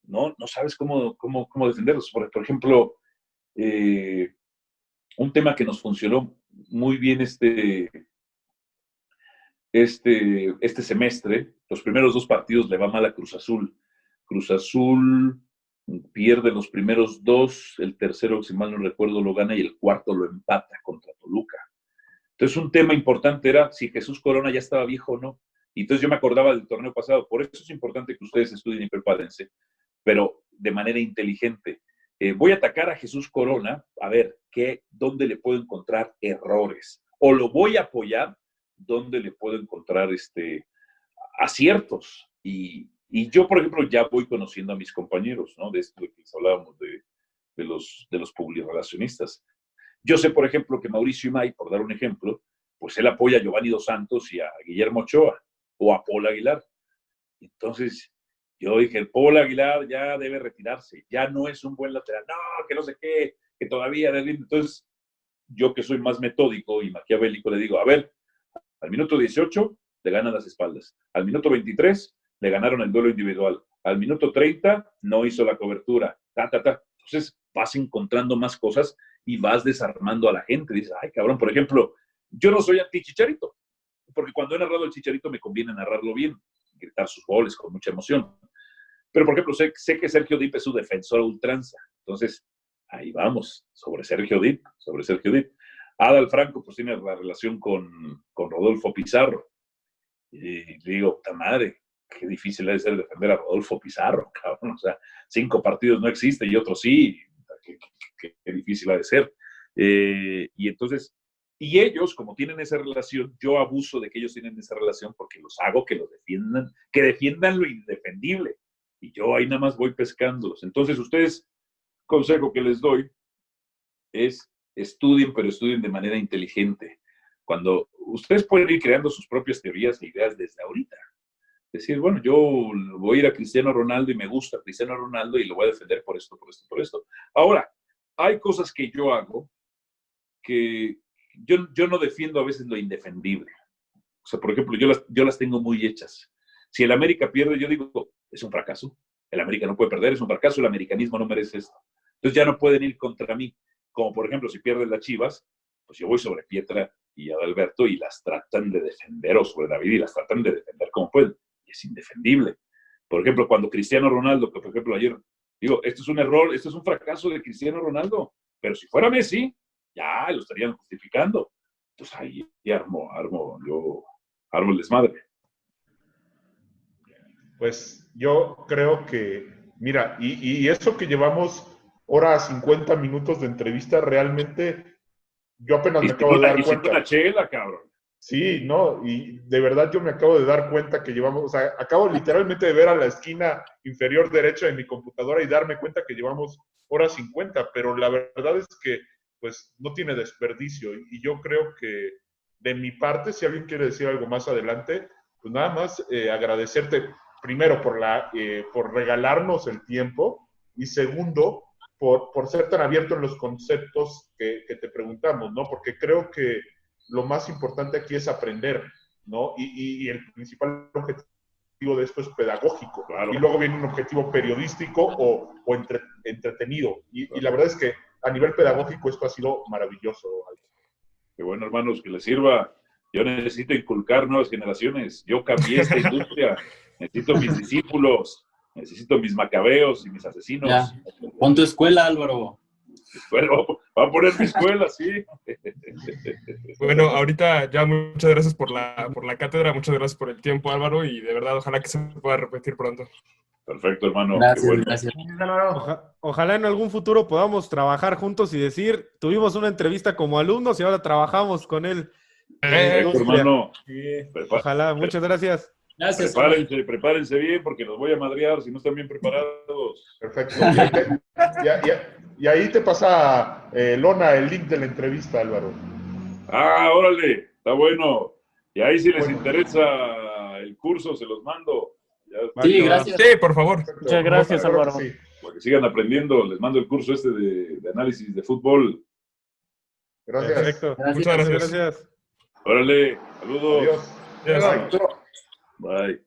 No sabes cómo defenderlos. Por ejemplo, un tema que nos funcionó muy bien este semestre, los primeros 2 partidos le va mal a Cruz Azul. Cruz Azul pierde los primeros 2, el tercero, si mal no recuerdo, lo gana y el cuarto lo empata contra Toluca. Entonces, un tema importante era si Jesús Corona ya estaba viejo o no. Y entonces yo me acordaba del torneo pasado. Por eso es importante que ustedes estudien y prepárense, pero de manera inteligente. Voy a atacar a Jesús Corona, a ver dónde le puedo encontrar errores. O lo voy a apoyar, dónde le puedo encontrar aciertos. Y yo, por ejemplo, ya voy conociendo a mis compañeros, ¿no? De esto de que les hablábamos de los publirelacionistas. Yo sé, por ejemplo, que Mauricio Imay, por dar un ejemplo, pues él apoya a Giovanni Dos Santos y a Guillermo Ochoa, o a Paul Aguilar. Entonces, yo dije, el Paul Aguilar ya debe retirarse, ya no es un buen lateral, no, que no sé qué, que todavía... Entonces, yo que soy más metódico y maquiavélico, le digo, a ver, al minuto 18 le ganan las espaldas, al minuto 23 le ganaron el duelo individual, al minuto 30 no hizo la cobertura, Entonces vas encontrando más cosas y vas desarmando a la gente. Dices, ay, cabrón, por ejemplo, yo no soy anti-Chicharito, porque cuando he narrado el Chicharito me conviene narrarlo bien, gritar sus goles con mucha emoción. Pero, por ejemplo, sé que Sergio Dip es su defensor a ultranza. Entonces, ahí vamos, sobre Sergio Dip. Adal Franco, pues tiene la relación con Rodolfo Pizarro. Y le digo, puta madre, qué difícil ha de ser defender a Rodolfo Pizarro, cabrón. O sea, 5 partidos no existe y otros sí. Qué difícil ha de ser. Y entonces, y ellos, como tienen esa relación, yo abuso de que ellos tienen esa relación porque los hago que defiendan lo indefendible. Y yo ahí nada más voy pescándolos. Entonces, ustedes, consejo que les doy es estudien, pero estudien de manera inteligente. Cuando ustedes pueden ir creando sus propias teorías e ideas desde ahorita. Decir, bueno, yo voy a ir a Cristiano Ronaldo y me gusta Cristiano Ronaldo y lo voy a defender por esto. Ahora, hay cosas que yo hago que yo no defiendo a veces lo indefendible. O sea, por ejemplo, yo las tengo muy hechas. Si el América pierde, yo digo, es un fracaso. El América no puede perder, es un fracaso. El americanismo no merece esto. Entonces ya no pueden ir contra mí. Como por ejemplo, si pierden las Chivas, pues yo voy sobre Pietra y Adalberto y las tratan de defender, o sobre David y las tratan de defender como pueden. Y es indefendible. Por ejemplo, cuando Cristiano Ronaldo, que por ejemplo ayer, digo, esto es un error, esto es un fracaso de Cristiano Ronaldo. Pero si fuera Messi, ya lo estarían justificando. Entonces ahí armo el desmadre. Pues yo creo que, mira, y eso que llevamos hora 50 minutos de entrevista, realmente yo apenas me acabo de dar cuenta. Una chela, cabrón. Sí, no, y de verdad yo me acabo de dar cuenta que llevamos, o sea, acabo literalmente de ver a la esquina inferior derecha de mi computadora y darme cuenta que llevamos hora 50, pero la verdad es que pues no tiene desperdicio y yo creo que de mi parte, si alguien quiere decir algo más adelante, pues nada más agradecerte primero por regalarnos el tiempo y segundo por ser tan abierto en los conceptos que te preguntamos, ¿no? Porque creo que lo más importante aquí es aprender, ¿no? Y el principal objetivo de esto es pedagógico. Claro. Y luego viene un objetivo periodístico o entretenido. Y la verdad es que a nivel pedagógico esto ha sido maravilloso. Qué bueno, hermanos, que les sirva. Yo necesito inculcar nuevas generaciones. Yo cambié esta industria. Necesito mis discípulos, necesito mis macabeos y mis asesinos. Ya. Pon tu escuela, Álvaro. Bueno, va a poner mi escuela, sí. Bueno, ahorita ya muchas gracias por la cátedra, muchas gracias por el tiempo, Álvaro, y de verdad ojalá que se pueda repetir pronto. Perfecto, hermano. Gracias, Qué bueno. gracias. Ojalá en algún futuro podamos trabajar juntos y decir, tuvimos una entrevista como alumnos y ahora trabajamos con él. Perfecto, hermano. Ojalá, muchas gracias. Gracias. Prepárense bien porque los voy a madrear si no están bien preparados. Perfecto. Y ahí te pasa, Lona, el link de la entrevista, Álvaro. Ah, órale, está bueno. Y ahí si les interesa el curso, se los mando. Sí, gracias. Sí, por favor. Perfecto. Muchas gracias, Claro que Álvaro. sí. Para que sigan aprendiendo, les mando el curso este de análisis de fútbol. Gracias. Perfecto. Gracias. Muchas gracias. Órale, saludos. Adiós. Bye.